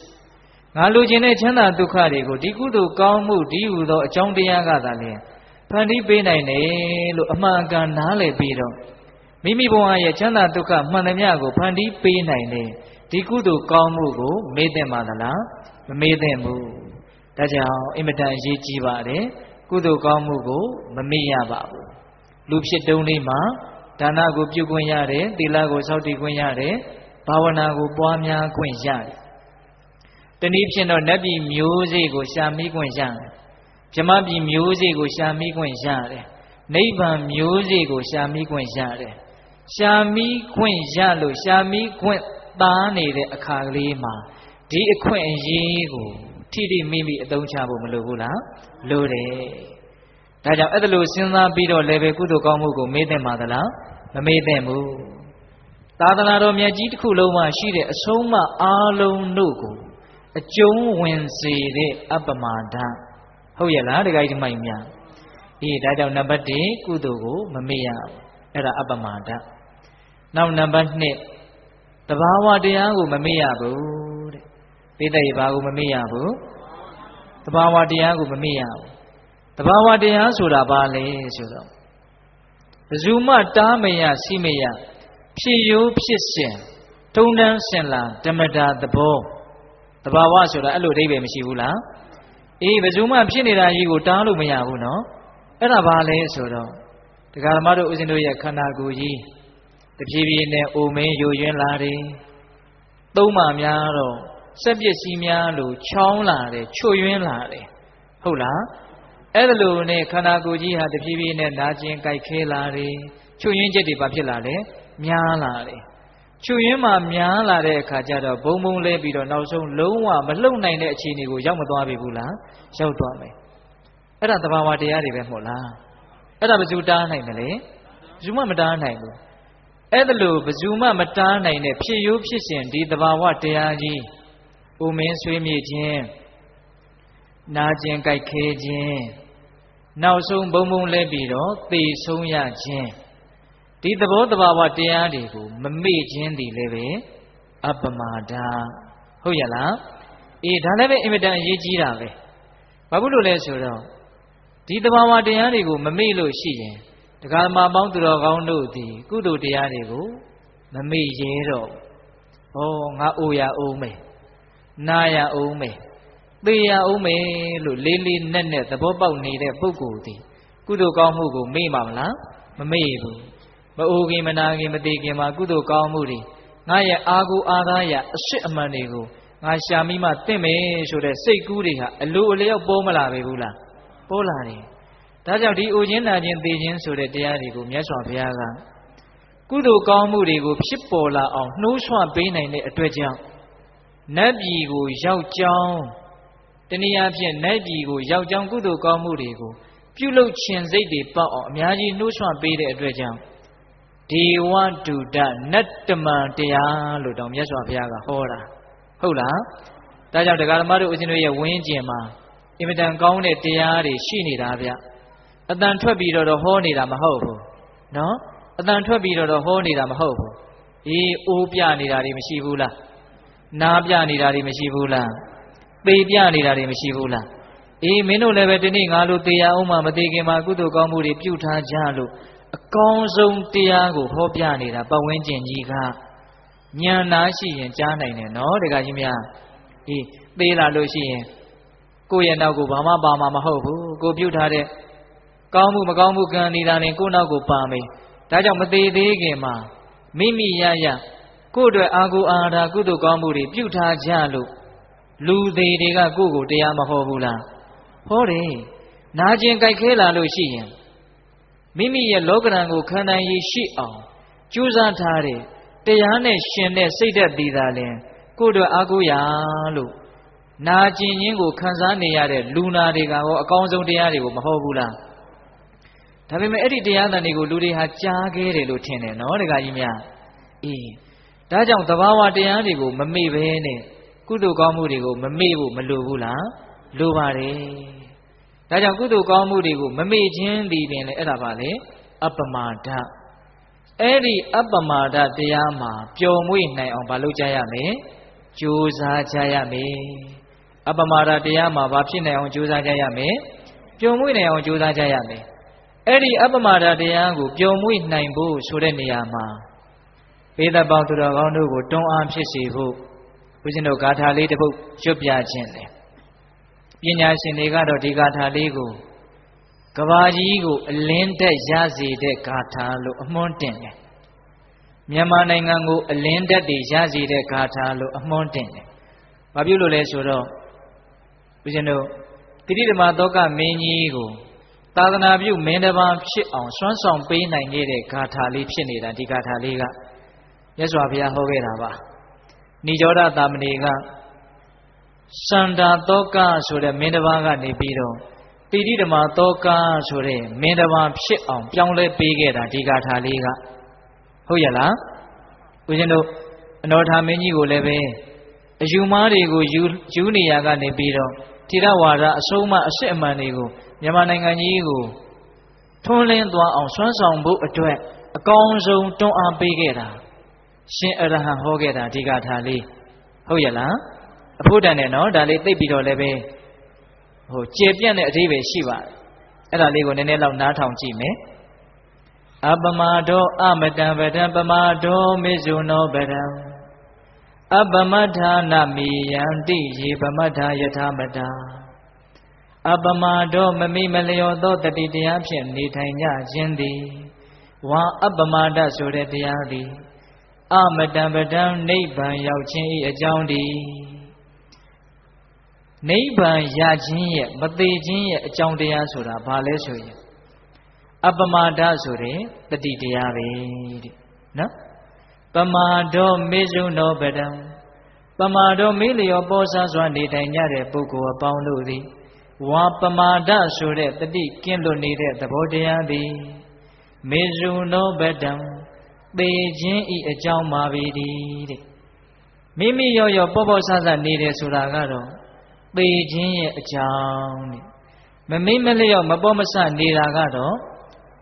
ငါလိုချင်တဲ့ချမ်းသာဒုက္ခတွေကိုဒီကုသိုလ်ကောင်းမှုဒီဟူသောအကြောင်းတရားကသာလျှင်ဖန်တီးပေးနိုင်တယ်လို့အမှန်အကန်နားလည်ပြီးတော့မိမိဘဝရဲ့ချမ်းသာဒုက္ခမှန်သမျှကိုဖန်တီးပေးနိုင်တယ်ဒီကုသိုလ်ကောင်းမှုကိုမေ့သင့်ပါသလားမမေ့သင့်ဘူးဒါကြောင့်အင်မတန်အရေးကြီးပါတယ်ကုသိုလ်ကောင်းမှုကိုမမေ့ရပါဘူးလူဖြစ်တုံးလေးမှာဒါနကိုပြုခွင့်ရတယ်သီလကိုစောင့်တည်ခွင့်ရတယ်ဘာဝနာကိုပွားများခွင့်ရတယ်တနည်းဖြင့်တော့နတ်ပြည်မျိုးစေ့ကိုရှာမိခွင့်ရတယ်ဗြဟ္မပြည်မျိုးစေ့ကိုရှာမိခွင့်ရတယ်နိဗ္ဗာန်မျိုးစေ့ကိုရှာမိခွင့်ရတယ်ရှာမိခွင့်ရလို့ရှာမိခွင့်သားနေတဲ့အခါကလေးမှာဒီအခွင့်အရေးကိုထိထိမိမိအသုံးချဖို့မလိုဘူးလားလိုတယ်ဒါကြောင့်အဲ့ဒါလို့စဉ်းစားပြီးတော့လည်းပဲကုသိုလ်ကောင်းမှုကိုမေ့သင့်ပါသလားမမေ့သင့်ဘူးသာသနာတော်မြတ်ကြီးတစ်ခုလုံးမှာရှိတဲ့အဆုံးအမအားလုံးတို့ကိုအကျုံးဝင်စေတဲ့အပ္ပမာဒဟုတ်ရဲ့လားတခါကြီးမိုက်များဒါကြောင့်နံပါတ်1ကုသိုလ်ကိုမမေ့ရဘူးအဲ့ဒါအပ္ပမာဒနောက်နံပါတ်2တဘာဝတရားကိုမမေ့ရဘူးတဲ့ပိဋကရေဘာကိုမမေ့ရဘူးတဘာဝတရားကိုမမေ့ရဘူးတဘာဝတရားဆိုတာဘာလဲဆိုတော့ဘယ်သူမှတားမရစီးမရဖြစ်ရိုးဖြစ်စဉ်ထုံတန်းစင်လာဓမ္မတာသဘောတဘာဝဆိုတာအဲ့လိုအဓိပ္ပာယ်မရှိဘူးလားဘယ်သူမှဖြစ်နေတာကြီးကိုတားလို့မရဘူးနော်အဲ့ဒါဘာလဲဆိုတော့ဒကာဓမ္မတို့ဦးဇင်းတို့ရဲ့ခန္ဓာကိုယ်ကြီးတဖြည်းဖြည်းနဲ့အိုမင်းယိုယွင်းလာတယ်သုံးပါများတော့စက်ပစ္စည်းများလို့ချောင်းလာတယ်ချွတ်ယွင်းလာတယ်ဟုတ်လားအဲ့ဒါလိုနဲ့ခန္ဓာကိုယ်ကြီးဟာတဖြည်းဖြည်းနဲ့နာကျင်ကြိုက်ခဲလာတယ်ချွတ်ယွင်းချက်တွေဘာဖြစ်လာလဲများလာတယ်ချွတ်ယွင်းမှများလာတဲ့အခါကျတော့ဘုံဘုံလဲပြီးတော့နောက်ဆုံးလုံးဝမလှုပ်နိုင်တဲ့အခြေအနေကိုရောက်မသွားပြီဘူးလားရောက်သွားမယ်အဲ့ဒါသဘာဝတရားတွေပဲမဟုတ်လားအဲ့ဒါဘယ်သူတားနိုင်တယ်လဲဘယ်သူမှမတားနိုင်ဘူးအဲ့ဒါလို့ဘယ်သူမှမတားနိုင်တဲ့ဖြစ်ရိုးဖြစ်စဉ်ဒီသဘာဝတရားကြီးဥမင်းဆွေးမြေ့ခြင်းနာကျင်ကြိုက်ခဲခြင်းနောက်ဆုံးဘုံဘုံလဲပြီးတော့သေဆုံးရခြင်းဒီသဘောတဘာဝတရားတွေကိုမမေ့ခြင်းသည်လည်းပဲအပ္ပမာဒဟုတ်ရလားဒါလည်းပဲအင်မတန်အရေးကြီးတာပဲဘာဖြစ်လို့လဲဆိုတော့ဒီတဘာဝတရားတွေကိုမမေ့လို့ရှိရင်ဒကာမပေါင်းသူတော်ကောင်းတို့သည်ကုသိုလ်တရားတွေကိုမမေ့ရဲတော့ငါအိုရအောင်မယ်နာရအောင်မယ်သေရအောင်မယ်လို့လေးလေးနက်နက်သဘောပေါက်နေတဲ့ပုဂ္ဂိုလ်သည်ကုသိုလ်ကောင်းမှုကိုမေ့မှာမလားမမေ့ဘူးမအိုခင်မနာခင်မသေးခင်မှာကုသိုလ်ကောင်းမှုတွေငါရဲ့အာကိုအာသာရအစစ်အမှန်တွေကိုငါရှာမိမှတင့်မယ်ဆိုတဲ့စိတ်ကူးတွေဟာအလိုအလျောက်ပေါ်မလာပဲဘူးလားပေါ်လာတယ်ဒါကြောင့်ဒီအိုခြင်းနာခြင်းသေခြင်းဆိုတဲ့တရားတွေကိုမြတ်စွာဘုရားကကုသိုလ်ကောင်းမှုတွေကိုဖြစ်ပေါ်လာအောင်နှိုးဆွပေးနိုင်တဲ့အတွက်ကြောင့်နတ်ပြည်ကိုရောက်ကြောင်းတနည်းအားဖြင့်နတ်ပြည်ကိုရောက်ကြောင်းကုသိုလ်ကောင်းမှုတွေကိုပြုလုပ်ခြင်းစိတ်တွေပေါက်အောင်အများကြီးနှိုးဆွပေးတဲ့အတွက်ကြောင့် ဒေဝတုဒနတ္တမံတရားလို့တောင်မြတ်စွာဘုရားကဟောတာဟုတ်လားဒါကြောင့်တရားဓမ္မတို့ဦးဇင်းတို့ရဲ့ဝင်းကျင်မှာအင်မတန်ကောင်းတဲ့တရားတွေရှိနေတာဗျအတန်ထွက်ပြီးတော့ဟောနေတာမဟုတ်ဘူးနော်အတန်ထွက်ပြီးတော့ဟောနေတာမဟုတ်ဘူးအေးအိုးပြနေတာတွေမရှိဘူးလားနားပြနေတာတွေမရှိဘူးလားပေပြနေတာတွေမရှိဘူးလားအေးမင်းတို့လည်းပဲဒီနေ့ငါတို့သေရအောင်မှမသေးခင်မှာကုသိုလ်ကောင်းမှုတွေပြုထားကြလို့အကောင်းဆုံးတရားကိုဟောပြနေတာပတ်ဝန်းကျင်ကြီးကဉာဏ်နာရှိရင်ကြားနိုင်တယ်နော်တခါကြီးများအေးသေးလာလို့ရှိရင်ကိုယ့်ရဲ့နောက်ကိုဘာမှပါမှာမဟုတ်ဘူးကိုပြုထားတဲ့ကောင်းမှုမကောင်းမှုကံနေတာနဲ့ကိုယ့်နောက်ကိုပါမယ်ဒါကြောင့်မသေးသေးခင်မှာမိမိရရကိုယ့်အတွက်အာကိုအာဟာကုသိုလ်ကောင်းမှုတွေပြုထားကြလို့လူသေးတွေကကိုယ့်ကိုတရားမဟောဘူးလားဟောတယ်နာကျင်ကြိုက်ခဲလာလို့ရှိရင်မိမိရဲ့လောကဓာတ်ကိုခံနိုင်ရရှိအောင်ကြိုးစားထားတဲ့တရားနဲ့ရှင်တဲ့စိတ်သက်တည်တာလင်ကိုယ့်အတွက်အာကိုရာလို့နာကျင်ခြင်းကိုခံစားနေရတဲ့လူနာတွေကရောအကောင်းဆုံးတရားတွေကိုမဟောဘူးလားဒါပေမဲ့အဲ့ဒီတရားသံတွေကိုလူတွေဟာကြားခဲ့တယ်လို့ထင်တယ်နော်တခါကြီးများအေးဒါကြောင့်သဘာဝတရားတွေကိုမမေ့ဘဲနဲ့ကုသိုလ်ကောင်းမှုတွေကိုမမေ့ဖို့မလိုဘူးလားလိုပါတယ်ဒါကြောင့်ကုသိုလ်ကောင်းမှုတွေကိုမမေ့ခြင်းသည်ပင်လေအဲ့ဒါပါလေအပ္ပမာဒအဲ့ဒီအပ္ပမာဒတရားမှာပျော်မွေ့နိုင်အောင်မလုပ်ကြရမယ်ကြိုးစားကြရမယ်အပ္ပမာဒတရားမှာဘာဖြစ်နိုင်အောင်ကြိုးစားကြရမယ်ပျော်မွေ့နိုင်အောင်ကြိုးစားကြရမယ်အဲ့ဒီအပ္ပမာဒတရားကိုပျော်မွေ့နိုင်ဖို့ဆိုတဲ့နေရာမှာပေသပေါင်းသူတော်ကောင်းတို့ကိုတွန်းအားဖြစ်စေဖို့ဦးဇင်းတို့ဂါထာလေးတစ်ပုဒ်ရွတ်ပြခြင်းလေပညာရှင်တွေကတော့ဒီဂါထာလေးကိုကဘာကြီးကိုအလင်းတက်ရစေတဲ့ဂါထာလို့အမွှန်းတင်တယ်မြန်မာနိုင်ငံကိုအလင်းတက်တွေရစေတဲ့ဂါထာလို့အမွှန်းတင်တယ်ဘာဖြစ်လို့လဲဆိုတော့ဦးဇင်းတို့တိတိဓမ္မသောကမင်းကြီးကိုသာသနာပြုမင်းတစ်ပါးဖြစ်အောင်စွမ်းဆောင်ပေးနိုင်ခဲ့တဲ့ဂါထာလေးဖြစ်နေတာဒီဂါထာလေးကမြတ်စွာဘုရားဟောခဲ့တာပါနိရောဓသာမဏေကစန္ဒာသောကဆိုတဲ့မင်းတစ်ပါးကနေပြီးတော့တိတိဓမ္မသောကဆိုတဲ့မင်းတစ်ပါးဖြစ်အောင်ပြောင်းလဲပေးခဲ့တာဒီဂါထာလေးကဟုတ်ရဲ့လားဦးဇင်းတို့အနောထာမင်းကြီးကိုလည်းပဲအယူမားတွေကိုယူနေရကနေပြီးတော့ထေရဝါဒအဆုံးအမအစစ်အမှန်တွေကိုမြန်မာနိုင်ငံကြီးကိုထွန်းလင်းသွားအောင်စွမ်းဆောင်ဖို့အတွက်အကောင်းဆုံးတွန်းအားပေးခဲ့တာရှင်အရဟံဟောခဲ့တာဒီဂါထာလေးဟုတ်ရဲ့လားအဖို့တန်တယ်နော်ဒါလေးသိပ်ပြီးတော့လည်းပဲကျေပြန့်တဲ့အဓိပ္ပာယ်ရှိပါတယ်အဲ့ဒါလေးကိုနည်းနည်းလောက်နားထောင်ကြည့်မယ်အပမဒောအမတံပဒံပမဒောမေဇုနောပဒံအပမထာနမိယံတိယေပမထာယထာမတာအပမဒောမမိမလျောသောတတိတရားဖြင့်နေထိုင်ကြခြင်းသည်ဝါအပမဒဆိုတဲ့တရားသည်အမတံပဒံနိဗ္ဗာန်ရောက်ခြင်း၏အကြောင်းသည်နိဗ္ဗာန်ရခြင်းရဲ့မသေးခြင်းရဲ့အကြောင်းတရားဆိုတာဘာလဲဆိုရင်အပမဒဆိုတဲ့တတိတရားပဲတဲ့နော်ပမာဒောမေဇုနောပဒံပမာဒောမေလျောပေါ်စားစွာနေထိုင်ကြတဲ့ပုဂ္ဂိုလ်အပေါင်းတို့သည်ဝါပမာဒဆိုတဲ့တတိကင်းလွတ်နေတဲ့သဘောတရားသည်မေဇုနောပဒံပေခြင်းဤအကြောင်းပါပေသည်တဲ့မိမိရောပေါ်ပေါ်ဆဆနေတယ်ဆိုတာကတော့ပေခြင်းရဲ့အကြောင်းတဲ့မမိမလျော့မပေါ်မဆနေတာကတော့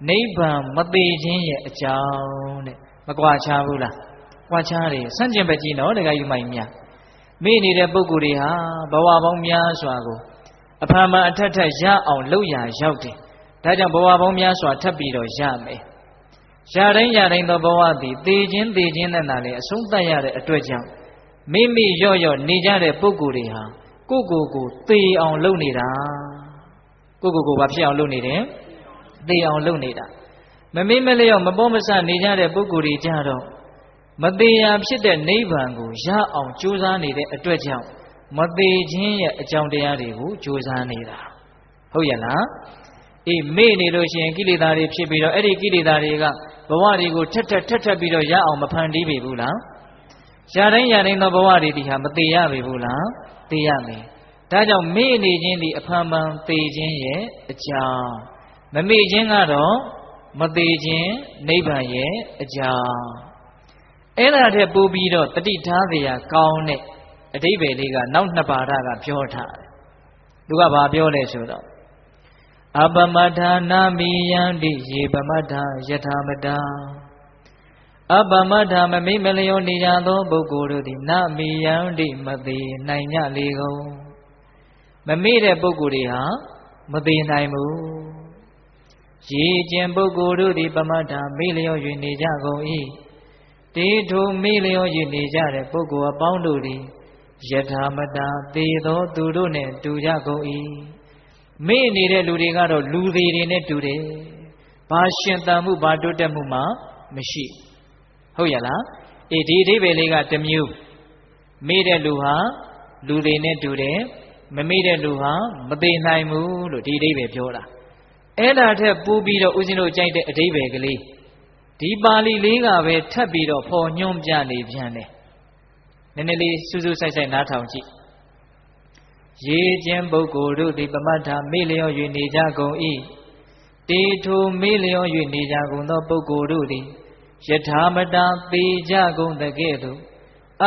နိဗ္ဗာန်မသေးခြင်းရဲ့အကြောင်းတဲ့မကွာခြားဘူးလားကွာခြားတယ်ဆန့်ကျင်ဘက်ကြီးနော်တခါယူမိုင်များမိနေတဲ့ပုဂ္ဂိုလ်တွေဟာဘဝပေါင်းများစွာကိုအဖန်မှအထက်ထက်ရအောင်လုပ်ရရောက်တယ်ဒါကြောင့်ဘဝပေါင်းများစွာထပ်ပြီးတော့ရမယ်ရတိုင်းသောဘဝသည်သေခြင်းနဲ့သာလေအဆုံးသတ်ရတဲ့အတွက်ကြောင့်မိမိရော့နေကြတဲ့ပုဂ္ဂိုလ်တွေဟာကိုသေအောင်လုပ်နေတာကိုဘာဖြစ်အောင်လုပ်နေတယ်သေအောင်လုပ်နေတာမမေ့မလျော့မပေါ်မဆနေကြတဲ့ပုဂ္ဂိုလ်တွေကြတော့မသေးရာဖြစ်တဲ့နိဗ္ဗာန်ကိုရအောင်ကြိုးစားနေတဲ့အတွက်ကြောင့်မသေးခြင်းရဲ့အကြောင်းတရားတွေကိုကြိုးစားနေတာဟုတ်ရဲ့လားအေးမေ့နေလို့ရှိရင်ကိလေသာတွေဖြစ်ပြီးတော့အဲ့ဒီကိလေသာတွေကဘဝတွေကိုထက်ပြီးတော့ရအောင်မဖန်တီးပေဘူးလားရတိုင်းသောဘဝတွေဒီဟာမသေးရပေဘူးလားသေရမယ်ဒါကြောင့်မေ့နေခြင်းဒီအဖန်ဖန်သေခြင်းရဲ့အကြောင်းမမေ့ခြင်းကတော့ မသေးခြင်းနိဗ္ဗာန်ရဲ့အကြောင်းအဲ့ဒါတည်းပို့ပြီးတော့တတိထားစရာကောင်းတဲ့အဓိပ္ပာယ်လေးကနောက်နှစ်ပါဒကပြောထားတယ်သူကဘာပြောလဲဆိုတော့အပမတ္ထာနာမိယံတိယေပမတ္ထာယထာမတ္ထာအပမတ္ထာမမိမလျောနေကြသောပုဂ္ဂိုလ်တို့သည်နာမိယံတိမသေးနိုင်ကြလေကုန်မမေ့တဲ့ပုဂ္ဂိုလ်တွေဟာမသေးနိုင်ဘူးရေကျင်ပုဂ္ဂိုလ်တို့သည်ပမတ္ထာမေ့လျော၍နေကြကုန်၏တေထိုမေ့လျော၍နေကြတဲ့ပုဂ္ဂိုလ်အပေါင်းတို့သည်ယထာမတ္ထာသေသောသူတို့နဲ့တူကြကုန်၏မေ့နေတဲ့လူတွေကတော့လူသေးတွေနဲ့တူတယ်ဘာရှင်သန်မှုဘာတိုးတက်မှုမှမရှိဟုတ်ရလားအေးဒီအဓိပ္ပာယ်လေးကတစ်မျိုးမေ့တဲ့လူဟာလူသေးနဲ့တူတယ်မမေ့တဲ့လူဟာမသေးနိုင်ဘူးလို့ဒီအဓိပ္ပာယ်ပြောတာအဲ့ဒါထက်ပိုပြီးတော့ဦးဇင်းတို့ကြိုက်တဲ့အဓိပ္ပာယ်ကလေးဒီပါဠိလေးကပဲထပ်ပြီးတော့ဖော်ညွှန်းပြနေပြန်တယ်နည်းနည်းလေးစူးစူးဆိုင်ဆိုင်နားထောင်ကြည့်ရေကျင်ပုဂ္ဂိုလ်တို့သည်ပမတ္ထာမေ့လျော၍နေကြကုန်၏တေထိုမေ့လျော၍နေကြကုန်သောပုဂ္ဂိုလ်တို့သည်ယထာမတ္ထာသေကြကုန်သကဲ့သို့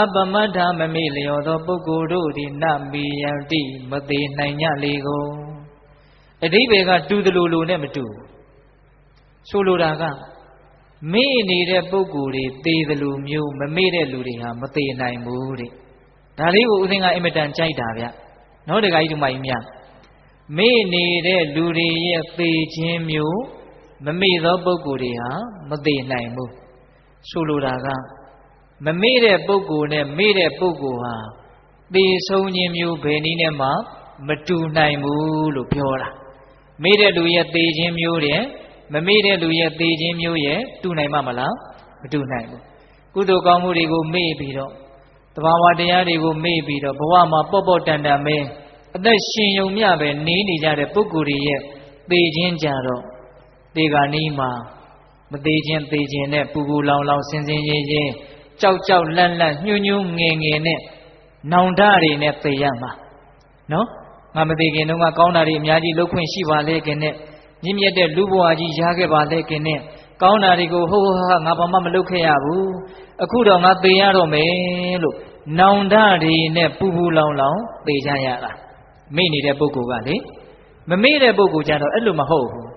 အပမတ္ထာမမေ့လျောသောပုဂ္ဂိုလ်တို့သည်နမိယံတိမသေးနိုင်ကြလေကုန်အဓိပ္ပာယ်ကတူတယ်လို့နဲ့မတူဆိုလိုတာကမေ့နေတဲ့ပုဂ္ဂိုလ်တွေသေတယ်လို့မျိုးမမေ့တဲ့လူတွေဟာမသေးနိုင်ဘူးတဲ့ဒါလေးကိုဦးသိန်းကအင်မတန်ကြိုက်တာဗျနော်တခါကြီးဒီမကြီးများမေ့နေတဲ့လူတွေရဲ့သေခြင်းမျိုးမမေ့သောပုဂ္ဂိုလ်တွေဟာမသေးနိုင်ဘူးဆိုလိုတာကမမေ့တဲ့ပုဂ္ဂိုလ်နဲ့မေ့တဲ့ပုဂ္ဂိုလ်ဟာသေဆုံးခြင်းမျိုးဘယ်နည်းနဲ့မှမတူနိုင်ဘူးလို့ပြောတာမေ့တဲ့လူရဲ့သေခြင်းမျိုးတဲ့မမေ့တဲ့လူရဲ့သေခြင်းမျိုးရဲ့တူနိုင်မှာမလားမတူနိုင်ဘူးကုသိုလ်ကောင်းမှုတွေကိုမေ့ပြီးတော့တဘာဝတရားတွေကိုမေ့ပြီးတော့ဘဝမှာပေါ့ပေါ့တန်တန်ပဲအသက်ရှင်ယုံမျှပဲနေနေကြတဲ့ပုဂ္ဂိုလ်တွေရဲ့သေခြင်းကြတော့သေကနီးမှာမသေးခြင်းသေခြင်းနဲ့ပူပူလောင်လောင်ဆင်းဆင်းရဲရဲကြောက်ကြောက်လန့်လန့်ညှို့ညှို့ငယ်ငယ်နဲ့နောင်တတွေနဲ့သေရမှာနော်ငါမသေးခင်တုန်းကကောင်းတာတွေအများကြီးလုပ်ခွင့်ရှိပါလေခင်နဲ့မြင့်မြတ်တဲ့လူဘဝကြီးရခဲ့ပါလေခင်နဲ့ကောင်းတာတွေကိုဟိုးဟာငါဘာမှမလုပ်ခဲ့ရဘူးအခုတော့ငါသေရတော့မယ်လို့နောင်တတွေနဲ့ပူပူလောင်လောင်သေကြရတာမေ့နေတဲ့ပုဂ္ဂိုလ်ကလေမမေ့တဲ့ပုဂ္ဂိုလ်ကြတော့အဲ့လိုမဟုတ်ဘူး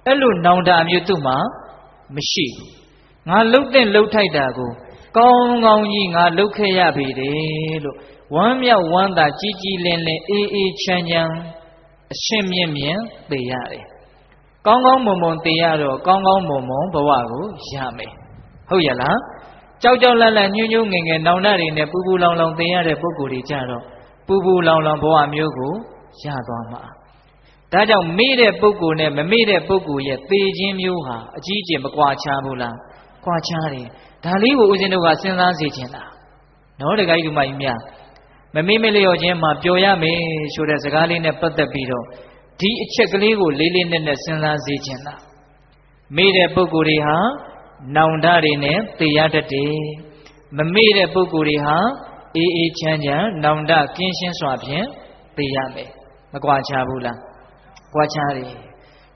အဲ့လိုနောင်တမျိုးသူ့မှာမရှိဘူးငါလှုပ်တဲ့လှုပ်ထိုက်တာကိုကောင်းကောင်းကြီးငါလှုပ်ခဲ့ရပြီတယ်လို့ဝမ်းမြောက်ဝမ်းသာကြီးကြီးလင်းလင်းအေးအေးချမ်းချမ်းအရှင်းမြင့်မြင့်သေရတယ်ကောင်းကောင်းမွန်မွန်သေရတော့ကောင်းကောင်းမွန်မွန်ဘဝကိုရမယ်ဟုတ်ရလားကြောက်ကြောက်လန့်လန့်ညှို့ညှို့ငယ်ငယ်နောင်တတွေနဲ့ပူပူလောင်လောင်သေရတဲ့ပုဂ္ဂိုလ်တွေကြတော့ပူပူလောင်လောင်ဘဝမျိုးကိုရသွားမှာဒါကြောင့်မေ့တဲ့ပုဂ္ဂိုလ်နဲ့မမေ့တဲ့ပုဂ္ဂိုလ်ရဲ့သေခြင်းမျိုးဟာအကြီးအကျယ်မကွာခြားဘူးလားကွာခြားတယ်ဒါလေးကိုဦးဇင်းတို့ကစဉ်းစားစေချင်တာနော်တခါကြီးဒီမကြီးများမမေ့မလျော့ခြင်းမှာပျော်ရမယ်ဆိုတဲ့စကားလေးနဲ့ပတ်သက်ပြီးတော့ဒီအချက်ကလေးကိုလေးလေးနက်နက်စဉ်းစားစေချင်တာမေ့တဲ့ပုဂ္ဂိုလ်တွေဟာနောင်တတွေနဲ့သေရတတ်တယ်မမေ့တဲ့ပုဂ္ဂိုလ်တွေဟာအေးအေးချမ်းချမ်းနောင်တကင်းရှင်းစွာဖြင့်သေရမယ်မကွာခြားဘူးလားကွာခြားတယ်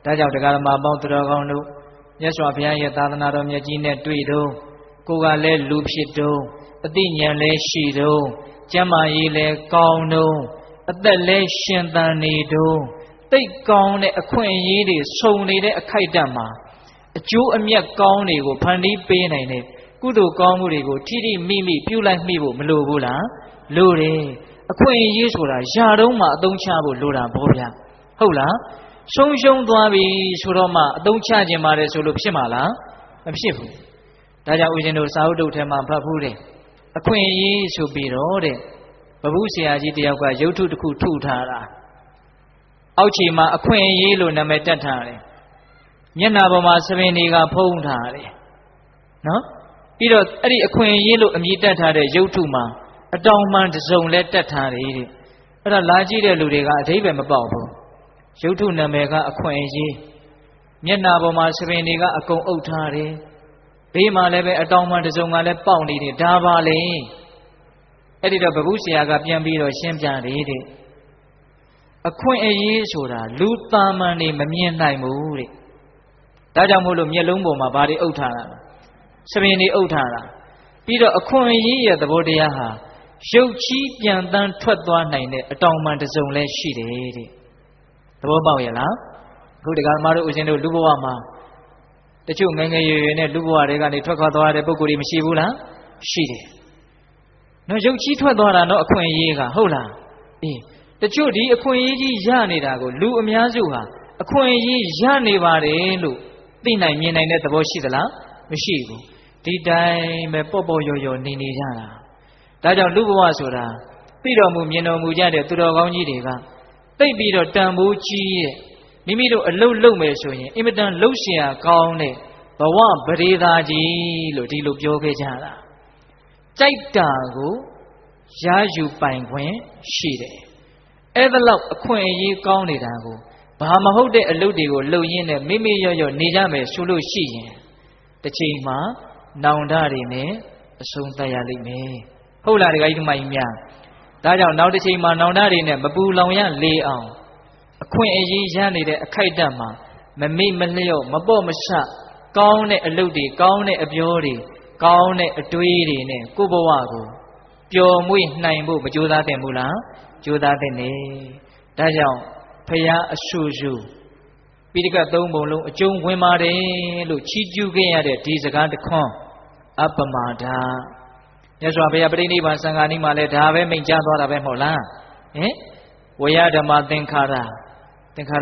ဒါကြောင့်တရားဓမ္မပေါင်းသူတော်ကောင်းတို့မြတ်စွာဘုရားရဲ့သာသနာတော်မြတ်ကြီးနဲ့တွေ့တော့ကိုယ်ကလည်းလူဖြစ်တော့အသိဉာဏ်လည်းရှိတော့ကျမ်းမာရေးလည်းကောင်းတော့အသက်လည်းရှင်သန်နေတော့တိတ်ကောင်းတဲ့အခွင့်အရေးတွေစုံနေတဲ့အခိုက်အတန့်မှာအကျိုးအမြတ်ကောင်းတွေကိုဖန်တီးပေးနိုင်တဲ့ကုသိုလ်ကောင်းမှုတွေကိုထိထိမိမိပြုလိုက်မိဖို့မလိုဘူးလားလိုတယ်အခွင့်အရေးဆိုတာယာတုံးမှာအသုံးချဖို့လိုတာပေါ့ဗျာဟုတ်လားဆုံးရှုံးသွားပြီဆိုတော့မှအသုံးချခြင်းပါတယ်ဆိုလို့ဖြစ်မှာလားမဖြစ်ဘူးဒါကြောင့်ဦးဇင်းတို့စာအုပ်တုပ်ထဲမှာဖတ်ဖူးတယ်အခွင့်အရေးဆိုပြီးတော့တဲ့ဘဝဆရာကြီးတယောက်ကရုပ်ထုတစ်ခုထုထားတာအောက်ခြေမှာအခွင့်အရေးလို့နာမည်တက်ထားတယ်မျက်နှာပေါ်မှာသပင်တွေကဖုံးထားတယ်နော်ပြီးတော့အဲ့ဒီအခွင့်အရေးလို့အမည်တက်ထားတဲ့ရုပ်ထုမှာအတောင်မှန်တစ်စုံလဲတက်ထားတယ်တဲ့အဲ့ဒါလာကြည့်တဲ့လူတွေကအဓိပ္ပာယ်မပေါက်ဘူးရုပ်ထုနာမည်ကအခွင့်အရေးမျက်နှာပေါ်မှာသပင်တွေကအကုန်အုပ်ထားတယ်ဘေးမှာလည်းပဲအတောင်မှန်တစ်စုံကလည်းပေါက်နေတယ်ဒါပါလေအဲ့ဒီတော့ဘုဆရာကပြန်ပြီးတော့ရှင်းပြတယ်တဲ့အခွင့်အရေးဆိုတာလူသားမှန်နေမမြင်နိုင်ဘူးတဲ့ ဒါကြောင့်မို့လို့မျက်လုံးပေါ်မှာဘာတွေအုပ်ထားတာလဲစပင်တွေအုပ်ထားတာပြီးတော့အခွင့်အရေးရဲ့သဘောတရားဟာရုပ်ချီးပြန်တန်းထွက်သွားနိုင်တဲ့အတောင်ပံတစ်စုံလဲရှိတယ်တဲ့သဘောပေါက်ရဲ့လားအခုဒီကမားတို့ဦးဇင်းတို့လူဘဝမှာတချို့ငယ်ငယ်ရွယ်ရွယ်နဲ့လူဘဝတွေကနေထွက်ခွာသွားတဲ့ပုံကိုယ်တွေမရှိဘူးလားရှိတယ်နော်ရုပ်ချီးထွက်သွားတာနော်အခွင့်အရေးကဟုတ်လားအေးတချို့ဒီအခွင့်အရေးကြီးရနေတာကိုလူအများစုဟာအခွင့်အရေးရနေပါတယ်လို့သိနိုင်မြင်နိုင်တဲ့သဘောရှိသလားမရှိဘူးဒီတိုင်းပဲပေါ့ပေါ့ရော်ရော်နေနေကြတာဒါကြောင့်လူဘဝဆိုတာသိတော်မူမြင်တော်မူကြတဲ့သူတော်ကောင်းကြီးတွေကသိပြီးတော့တန်ဖိုးကြီးရဲ့မိမိတို့အလုတ်လုံမယ်ဆိုရင်အင်မတန်လှုပ်ရှားကောင်းတဲ့ဘဝပရိသာကြီးလို့ဒီလိုပြောခဲ့ကြတာကြိုက်တာကိုရယူပိုင်ခွင့်ရှိတယ်အဲ့ဒါလောက်အခွင့်အရေးကောင်းနေတာကိုဘာမဟုတ်တဲ့အလုပ်တွေကိုလုပ်ရင်းနဲ့မိမိရော့ရော့နေကြမယ်ဆိုလို့ရှိရင်တစ်ချိန်မှာနောင်တတွေနဲ့အဆုံးသတ်ရလိမ့်မယ်ဟုတ်လားဒကာကြီးတို့မကြီးများဒါကြောင့်နောက်တစ်ချိန်မှာနောင်တတွေနဲ့မပူလောင်ရလေအောင်အခွင့်အရေးရနေတဲ့အခိုက်အတန့်မှာမမေ့မလျော့မပေါ့မဆကောင်းတဲ့အလုပ်တွေကောင်းတဲ့အပြောတွေကောင်းတဲ့အတွေးတွေနဲ့ကိုယ့်ဘဝကိုပျော်မွေ့နိုင်ဖို့မကြိုးစားသင့်ဘူးလားကြိုးစားသင့်တယ်ဒါကြောင့်ဖရာအဆူဆူပိဋကတ်သုံးပုံလုံးအကျုံးဝင်ပါတယ်လို့ချီးကျူးခဲ့ရတဲ့ဒီစကားတစ်ခွန်းအပမာဒမြတ်စွာဘုရားပဋိနိဗ္ဗာန်စံဃာနီးမှာလည်းဒါပဲမိန့်ကြားသွားတာပဲမဟုတ်လားဟင်ဝေယဓမ္မသင်္ခါ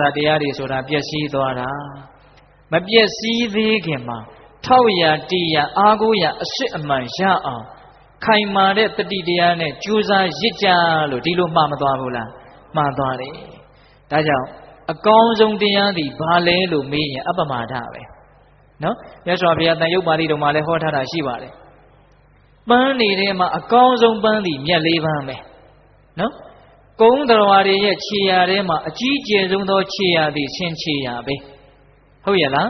ရတရားတွေဆိုတာပျက်စီးသွားတာမပျက်စီးသေးခင်မှာထောက်ရတီးရအားကိုးရအစစ်အမှန်ရအောင်ခိုင်မာတဲ့တတိတရားနဲ့ကြိုးစားရစ်ကြလို့ဒီလိုမှားမသွားဘူးလားမှားသွားတယ်ဒါကြောင့်အကောင်းဆုံးတရားသည်ဘာလဲလို့မေးရင်အပမာဒပဲနော်မြတ်စွာဘုရားတန်ရုပ်ပါဠိတော်မှာလည်းဟောထားတာရှိပါတယ်ပန်းနေတဲ့မှာအကောင်းဆုံးပန်းသည်မြတ်လေးပန်းပဲနော်ကုန်းတော်ဝါတွေရဲ့ခြေရာထဲမှာအကြီးကျယ်ဆုံးသောခြေရာသည်ဆင်းခြေရာပဲဟုတ်ရဲ့လား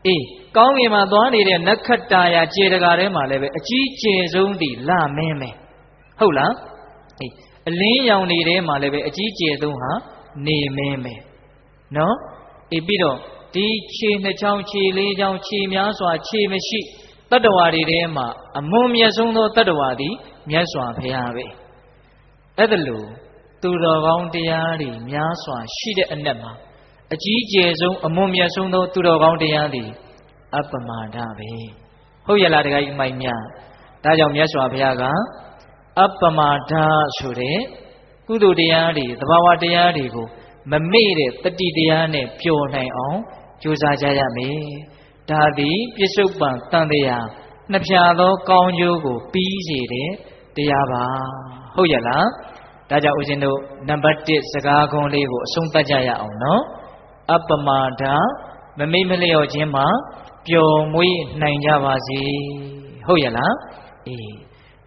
အေးကောင်းကင်မှာသွားနေတဲ့နက္ခတ္တရာခြေတကာထဲမှာလည်းပဲအကြီးကျယ်ဆုံးသည်လမင်းပဲဟုတ်လားအေးအလင်းရောင်တွေထဲမှာလည်းပဲအကြီးကျယ်ဆုံးဟာနေမင်းပဲနော်အေးပြီးတော့ဒီခြေနှစ်ချောင်းခြေလေးချောင်းခြေများစွာခြေမရှိတတ္တဝါတွေထဲမှာအမွန်မြတ်ဆုံးသောတတ္တဝါသည်မြတ်စွာဘုရားပဲအဲ့ဒါလို့သူတော်ကောင်းတရားတွေများစွာရှိတဲ့အနက်မှာအကြီးကျယ်ဆုံးအမွန်မြတ်ဆုံးသောသူတော်ကောင်းတရားသည်အပမာဒပဲဟုတ်ရလားတခါကြီးမိုက်များဒါကြောင့်မြတ်စွာဘုရားကအပမာဒဆိုတဲ့ကုသိုလ်တရားတွေသဘာဝတရားတွေကိုမမေ့တဲ့တတိတရားနဲ့ပျော်နိုင်အောင်ကြိုးစားကြရမယ်ဒါသည်ပြစ္ဆုတ်ပံတန်တရားနှစ်ဖြာသောကောင်းကျိုးကိုပြီးစေတဲ့တရားပါဟုတ်ရလားဒါကြောင့်ဦးဇင်းတို့နံပါတ်1စကားခွန်းလေးကိုအဆုံးသတ်ကြရအောင်နော်အပမာဒမမိတ်မလျော့ခြင်းမှာပျော်မွေ့နိုင်ကြပါစေဟုတ်ရလားအေး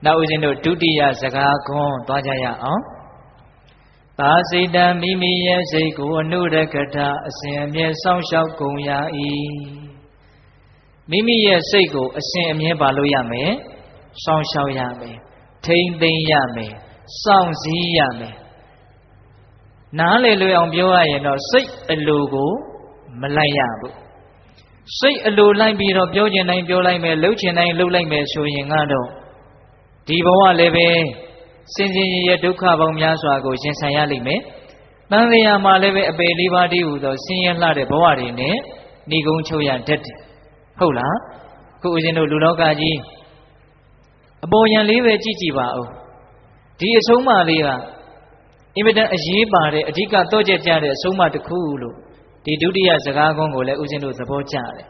နောက်ဦးဇင်းတို့ဒုတိယစကားခွန်းသွားကြရအောင်သာစိတံမိမိရဲ့စိတ်ကိုအနုရကထအစဉ်အမြဲစောင့်ရှောက်ကုန်ရ၏မိမိရဲ့စိတ်ကိုအစဉ်အမြဲပါလို့ရမယ်စောင့်ရှောက်ရမယ်ထိမ့်သိမ့်ရမယ်စောင့်စည်းရမယ်နားလေလွယ်အောင်ပြောရရင်တော့စိတ်အလိုကိုမလိုက်ရဘူးစိတ်အလိုလိုက်ပြီးတော့ပြောချင်တိုင်းပြောလိုက်မယ်လှုပ်ချင်တိုင်းလှုပ်လိုက်မယ်ဆိုရင်ကတော့ဒီဘဝလည်းပဲစင်စင်ရဲ့ဒုက္ခပေါင်းများစွာကိုရင်ဆိုင်ရလိမ့်မယ်။တန်လျာမှာလည်းပဲအပေလေးပါးတည်းဟူသောဆင်းရဲလှတဲ့ဘဝတွေနဲ့ဏိဂုံးချုပ်ရတတ်တယ်။ဟုတ်လား။ခုဦးဇင်းတို့လူလောကကြီးအပေါ်ယံလေးပဲကြည့်ကြည့်ပါဦး။ဒီအဆုံးအမလေးကအင်မတန်အရေးပါတဲ့အဓိကတော့ကြတဲ့အဆုံးအမတစ်ခုလို့ဒီဒုတိယစကားကုန်းကိုလည်းဦးဇင်းတို့သဘောကျတယ်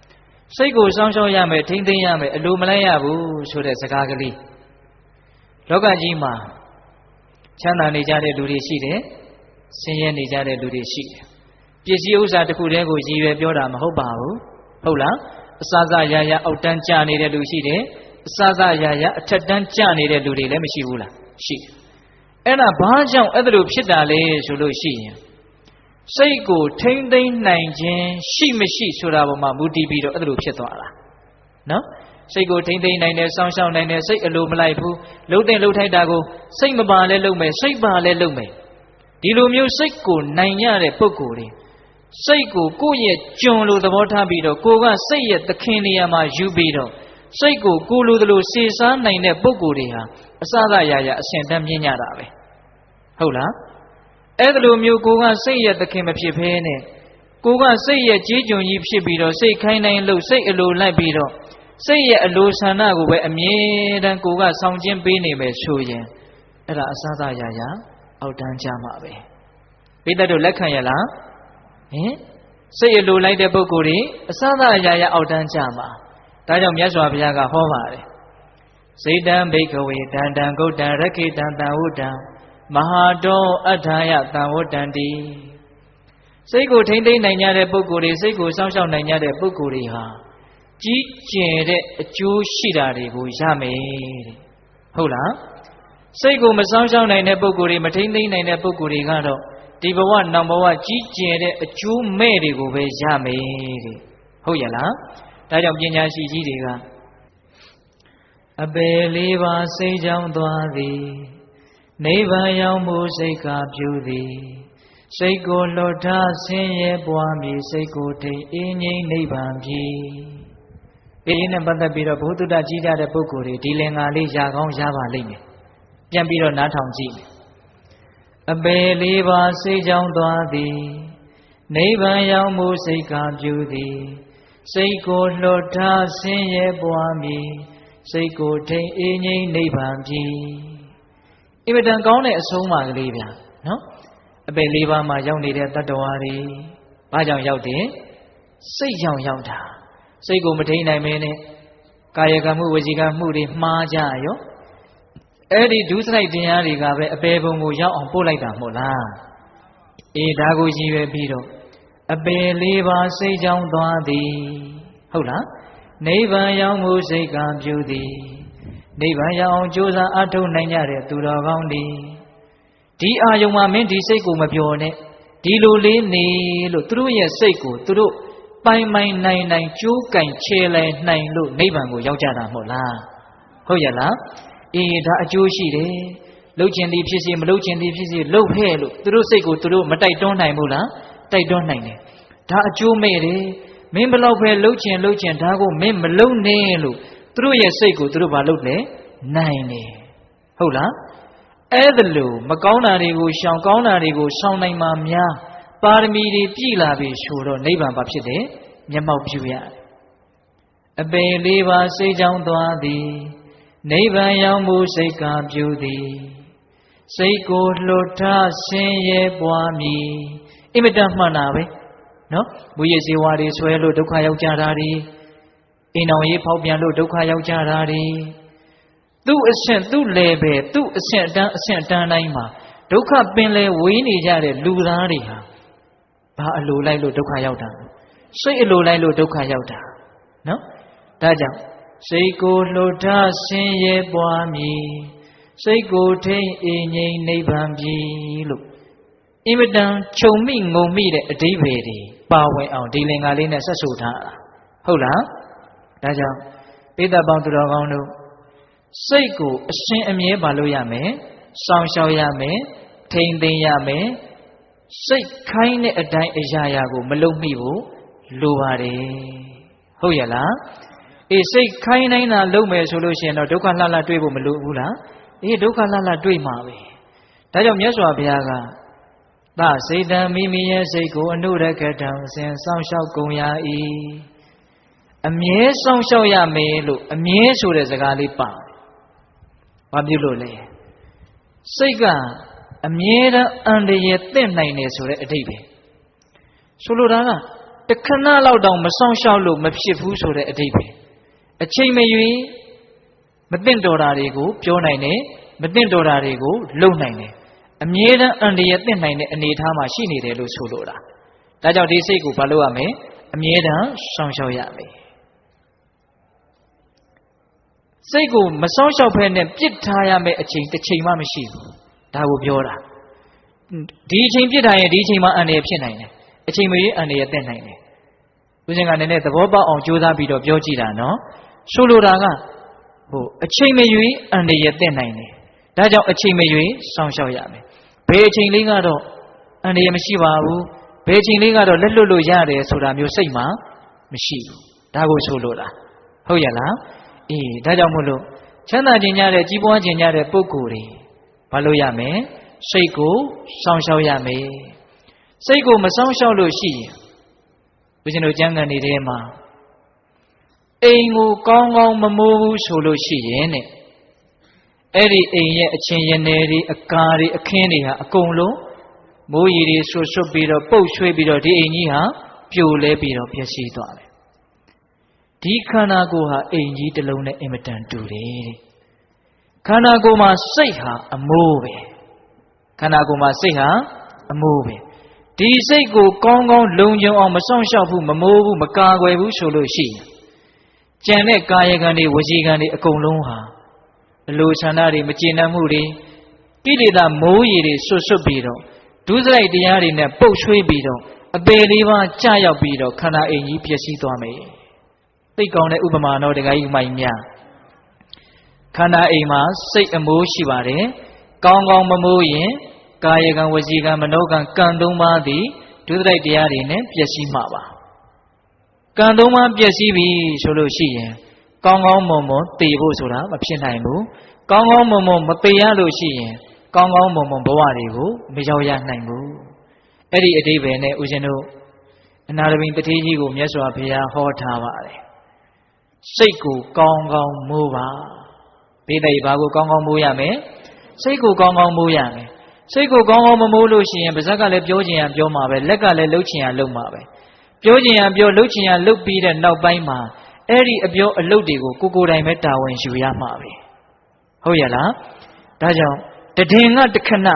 ။စိတ်ကိုစောင့်ရှောက်ရမယ်ထိမ့်သိမ်းရမယ်အလိုမလိုက်ရဘူးဆိုတဲ့စကားကလေးလောကကြီးမှာချမ်းသာနေကြတဲ့လူတွေရှိတယ်ဆင်းရဲနေကြတဲ့လူတွေရှိတယ်ပစ္စည်းဥစ္စာတစ်ခုတည်းကိုရည်ရွယ်ပြောတာမဟုတ်ပါဘူးဟုတ်လားအစစရာရာအောက်တန်းကျနေတဲ့လူရှိတယ်အစစရာရာအထက်တန်းကျနေတဲ့လူတွေလည်းမရှိဘူးလားရှိတယ်အဲ့ဒါဘာကြောင့်အဲ့ဒါလိုဖြစ်တာလဲဆိုလို့ရှိရင်စိတ်ကိုထိမ့်သိမ်းနိုင်ခြင်းရှိမရှိဆိုတာပေါ်မှာမူတည်ပြီးတော့အဲ့ဒါလိုဖြစ်သွားတာနော်စိတ်ကိုထိမ့်သိမ်းနိုင်တယ်စောင့်ရှောက်နိုင်တယ်စိတ်အလိုမလိုက်ဘူးလှုပ်တဲ့လှုပ်ထိုက်တာကိုစိတ်မပါလဲလှုပ်မယ်စိတ်ပါလဲလှုပ်မယ်ဒီလိုမျိုးစိတ်ကိုနိုင်ရတဲ့ပုဂ္ဂိုလ်တွေ စိတ်ကိုကိုယ့်ရဲ့ကျွန်လိုသဘောထားပြီးတော့ကိုကစိတ်ရဲ့သခင်နေရာမှာယူပြီးတော့စိတ်ကိုကိုလိုသလိုစေစားနိုင်တဲ့ပုဂ္ဂိုလ်တွေဟာအစသာရာရာအစဉ်တမ်းမြင်ကြတာပဲဟုတ်လားအဲ့ဒါလိုမျိုးကိုကစိတ်ရဲ့သခင်မဖြစ်ဘဲနဲ့ကိုကစိတ်ရဲ့ကြီးကျွန်ကြီးဖြစ်ပြီးတော့စိတ်ခိုင်းတိုင်းလို့စိတ်အလိုလိုက်ပြီးတော့စိတ်ရဲ့အလိုဆန္ဒကိုပဲအမြဲတမ်းကိုကဆောင်ကျဉ်ပေးနေမယ်ဆိုရင်အဲ့ဒါအစသာရာရာအောက်တန်းကြမှာပဲပိဋကတို့လက်ခံရလားဟင်စိတ်အလိုလိုက်တဲ့ပုဂ္ဂိုလ်တွေအစသာရာရာအောက်တန်းကြမှာဒါကြောင့်မြတ်စွာဘုရားကဟောပါတယ်စေတံဘိက္ခဝေတံတံဂုတ်တံရခိတံတံဝုတံမဟာတောအထာယတံဝတ္တန္တိစိတ်ကိုထိမ့်သိမ့်နိုင်ကြတဲ့ပုဂ္ဂိုလ်တွေစိတ်ကိုစောင့်ရှောက်နိုင်ကြတဲ့ပုဂ္ဂိုလ်တွေဟာကြီးကျယ်တဲ့အကျိုးရှိတာတွေကိုရမယ်တဲ့ဟုတ်လားစိတ်ကိုမစောင့်ရှောက်နိုင်တဲ့ပုဂ္ဂိုလ်တွေမထိမ့်သိမ့်နိုင်တဲ့ပုဂ္ဂိုလ်တွေကတော့ဒီဘဝနောက်ဘဝကြီးကျယ်တဲ့အကျိုးမဲ့တွေကိုပဲရမယ်တဲ့ဟုတ်ရဲ့လားဒါကြောင့်ပညာရှိကြီးတွေကအပေလေးပါးစိတ်ကြောင့်သွားသည်နိဗ္ဗာန်ရောက်မှုစိတ်ကပြုသည်စိတ်ကိုလွတ်ထားဆင်းရဲပွားမည်စိတ်ကိုထိအင်းငိမ့်နိဗ္ဗာန်ပြီဒီနဲ့ပတ်သက်ပြီးတော့ဘုဒ္ဓတကြီးကြတဲ့ပုဂ္ဂိုလ်တွေဒီလင်္ကာလေးရကောင်းရပါလိမ့်မယ်ပြန်ပြီးတော့နားထောင်ကြည့်အပေလေးပါးစိတ်ကြောင့်သွားသည်နိဗ္ဗာန်ရောက်မှုစိတ်ကပြုသည်စိတ်ကိုလွတ်ထားဆင်းရဲပွားမည်စိတ်ကိုထိန်အေးငြိမ်းနိဗ္ဗာန်ပြီအင်မတန်ကောင်းတဲ့အဆုံးအမကလေးဗျာနော်အပေလေးပါးမှာရောက်နေတဲ့တတ္တဝါတွေဘာကြောင့်ရောက်တယ်စိတ်ကြောင့်ရောက်တာစိတ်ကိုမထိန်နိုင်မင်းနဲ့ကာယကံမှုဝစီကံမှုတွေမှားကြရောအဲ့ဒီဒုစရိုက်တရားတွေကပဲအပေပုံကိုရောက်အောင်ပို့လိုက်တာမဟုတ်လားအေးဒါကိုရည်ရွယ်ပြီးတော့အပေလေးပါးစိတ်ကြောင့်သွားသည်ဟုတ်လားနိဗ္ဗာန်ရောက်မှုစိတ်ကပြုသည်နိဗ္ဗာန်ရောက်အောင်ကြိုးစားအထောက်နိုင်ကြတဲ့သူတော်ကောင်းတွေဒီအာယုံမှာမင်းဒီစိတ်ကိုမပြောနဲ့ဒီလိုလေးနေလို့သူတို့ရဲ့စိတ်ကိုသူတို့ပိုင်နိုင်ကြိုးကင်ချေလဲနိုင်လို့နိဗ္ဗာန်ကိုရောက်ကြတာမဟုတ်လားဟုတ်ရဲ့လားအေးဒါအကျိုးရှိတယ်လှုပ်ခြင်းသည်ဖြစ်စေမလှုပ်ခြင်းသည်ဖြစ်စေလှုပ်ခဲ့လို့သူတို့စိတ်ကိုသူတို့မတိုက်တွန်းနိုင်ဘူးလားတိုက်တွန်းနိုင်တယ်ဒါအကျိုးမဲ့တယ်မင်းဘလောက်ပဲလှုပ်ခြင်းဒါကိုမင်းမလှုပ်နဲ့လို့သူတို့ရဲ့စိတ်ကိုသူတို့ဘာလုပ်လဲနိုင်တယ်ဟုတ်လားအဲ့ဒါလို့မကောင်းတာတွေကိုရှောင်ကောင်းတာတွေကိုရှောင်နိုင်မှများပါရမီတွေပြည့်လာပြီဆိုတော့နိဗ္ဗာန်ဘာဖြစ်တယ်မျက်မှောက်ပြုရတယ်အပေလေးပါးစိတ်ကြောင့်သွားသည်နိဗ္ဗာန်ရောက်မှုစိတ်ကပြုသည်စိတ်ကိုလွတ်ထားဆင်းရဲပွားမည်အင်မတန်မှန်တာပဲနော်မူရည်စေဝါတွေဆွဲလို့ဒုက္ခရောက်ကြတာတွေအိမ်တော်ရေးဖောက်ပြန်လို့ဒုက္ခရောက်ကြတာတွေသူ့အဆင့်သူ့လေပဲသူ့အဆင့်အတန်းတိုင်းမှာဒုက္ခပင်လေဝေးနေကြတဲ့လူသားတွေဟာဘာအလိုလိုက်လို့ဒုက္ခရောက်တာစိတ်အလိုလိုက်လို့ဒုက္ခရောက်တာနော်ဒါကြောင့်စိတ်ကိုလှုပ်ထားဆင်းရဲပွားမည်စိတ်ကိုထိန်အေးငြိမ်းနိဗ္ဗာန်ပြီလို့အင်မတန်ခြုံမိငုံမိတဲ့အဓိပ္ပာယ်တွေပါဝင်အောင်ဒီလင်္ကာလေးနဲ့ဆက်ဆိုထားတာဟုတ်လားဒါကြောင့်ပိဋကပေါင်းသူတော်ကောင်းတို့စိတ်ကိုအရှင်အမြဲပါလို့ရမယ်စောင့်ရှောက်ရမယ်ထိန်သိမ်းရမယ်စိတ်ခိုင်းတဲ့အတိုင်းအရာရာကိုမလုံမိဘူးလိုပါတယ်ဟုတ်ရဲ့လားအေးစိတ်ခိုင်းတိုင်းသာလုံမယ်ဆိုလို့ရှိရင်တော့ဒုက္ခလှလှတွေ့ဖို့မလိုဘူးလားအေးဒုက္ခလှလှတွေ့မှာပဲဒါကြောင့်မြတ်စွာဘုရားကသစေတံမိမိရဲ့စိတ်ကိုအနုရကတံစဉ်စောင့်ရှောက်ကုန်ရ၏အမြဲစောင့်ရှောက်ရမယ်လို့အမြဲဆိုတဲ့စကားလေးပါဘာဖြစ်လို့လဲစိတ်ကအမြဲတမ်းအန္တရာယ်တင့်နိုင်တယ်ဆိုတဲ့အဓိပ္ပာယ်ဆိုလိုတာကတခဏလောက်တောင်မဆောင်ရှောက်လို့မဖြစ်ဘူးဆိုတဲ့အဓိပ္ပာယ်အချိန်မရွေးမတင့်တော်တာတွေကိုပြောနိုင်တယ်မတင့်တော်တာတွေကိုလုပ်နိုင်တယ်အမြဲတမ်းအန္တရာယ်တင့်နိုင်တဲ့အနေအထားမှာရှိနေတယ်လို့ဆိုလိုတာဒါကြောင့်ဒီစိတ်ကိုဘာလုပ်ရမလဲအမြဲတမ်းဆောင်ရှောက်ရမယ်စိတ်ကိုမဆောင်ရှောက်ဖဲနဲ့ပြစ်ထားရမယ့်အချိန်တစ်ချိန်မှမရှိဘူးဒါကိုပြောတာဒီအချိန်ပြစ်ထားရင်ဒီအချိန်မှအန္တရာယ်ဖြစ်နိုင်တယ်အချိန်မရွေးအန္တရာယ်တက်နိုင်တယ်ဦးဇင်ကလည်းသဘောပေါက်အောင်ကြိုးစားပြီးတော့ပြောကြည့်တာနော်ဆိုလိုတာကအချိန်မရွေးအန္တရာယ်တက်နိုင်တယ်ဒါကြောင့်အချိန်မရွေးစောင့်ရှောက်ရမယ်ဘယ်အချိန်လေးကတော့အန္တရာယ်မရှိပါဘူး ဘယ်ချိန်လေးကတော့လက်လွတ်လို့ရတယ်ဆိုတာမျိုးစိတ်မှာမရှိဘူးဒါကိုဆိုလို့လားဟုတ်ရလားအေးဒါကြောင့်မို့လို့ချမ်းသာခြင်းကြတဲ့ကြီးပွားခြင်းကြတဲ့ပုဂ္ဂိုလ်တွေဘာလို့ရမလဲစိတ်ကိုစောင့်ရှောက်ရမယ်စိတ်ကိုမစောင့်ရှောက်လို့ရှိရင်ဦးဇင်းတို့ကျမ်းဂန်တွေထဲမှာအိမ်ကိုကောင်းကောင်းမမိုးဘူးဆိုလို့ရှိရင်တဲ့အဲ့ဒီအိမ်ရဲ့အချင်းရနယ်တွေအကာတွေအခင်းတွေဟာအကုန်လုံးမိုးရီတွေဆွတ်ဆွတ်ပြီးတော့ပုတ်ချွေးပြီးတော့ဒီအိမ်ကြီးဟာပြိုလဲပြီးတော့ပျက်စီးသွားတယ်ဒီခန္ဓာကိုယ်ဟာအိမ်ကြီးတစ်လုံးနဲ့အင်မတန်တူတယ်တဲ့ခန္ဓာကိုယ်မှာစိတ်ဟာအမိုးပဲခန္ဓာကိုယ်မှာစိတ်ဟာအမိုးပဲဒီစိတ်ကိုကောင်းကောင်းလုံခြုံအောင်မဆောင်ရှောက်ဘူးမမိုးဘူးမကာကွယ်ဘူးဆိုလို့ရှိရင်ကြံတဲ့ကာယကံတွေဝစီကံတွေအကုန်လုံးဟာအလိုဆန္ဒတွေမကျေနပ်မှုတွေကိလေသာမိုးရီတွေဆွတ်ဆွတ်ပြီးတော့ဒုစရိုက်တရားတွေနဲ့ပုတ်ချွေးပြီးတော့အပေလေးပါးကြာရောက်ပြီးတော့ခန္ဓာအိမ်ကြီးပျက်စီးသွားမယ်သိကောင်းတဲ့ဥပမာတော့တခါကြီးဥမိုင်းများခန္ဓာအိမ်မှာစိတ်အမိုးရှိပါတယ်ကောင်းကောင်းမမိုးရင်ကာယကံဝစီကံမနောကံကံသုံးပါးသည်ဒုစရိုက်တရားတွေနဲ့ပျက်စီးမှာပါကံသုံးပါးပျက်စီးပြီဆိုလို့ရှိရင်ကောင်းကောင်းမွန်မွန်တည်ဖို့ဆိုတာမဖြစ်နိုင်ဘူးကောင်းကောင်းမွန်မွန်မတည်ရလို့ရှိရင်ကောင်းကောင်းမွန်မွန်ဘဝတွေကိုမရောက်ရနိုင်ဘူးအဲ့ဒီအတိပ္ပယ်နဲ့ဦးဇင်းတို့အနာရဘိန်တတိကြီးကိုမြတ်စွာဘုရားဟောထားပါတယ်စိတ်ကိုကောင်းကောင်းမိုးပါဘိသိက်ဘာကိုကောင်းကောင်းမိုးရမယ်စိတ်ကိုကောင်းကောင်းမိုးရမယ်စိတ်ကိုကောင်းကောင်းမမိုးလို့ရှိရင်ပါးစပ်ကလည်းပြောချင်ရပြောမှာပဲလက်ကလည်းလှုပ်ချင်ရလှုပ်မှာပဲပြောချင်ရပြောလှုပ်ချင်ရလှုပ်ပြီးတဲ့နောက်ပိုင်းမှာအဲ့ဒီအပြောအလုပ်တွေကိုကိုယ်တိုင်ပဲတာဝန်ယူရမှာပဲဟုတ်ရလားဒါကြောင့်တည်ငါတခဏ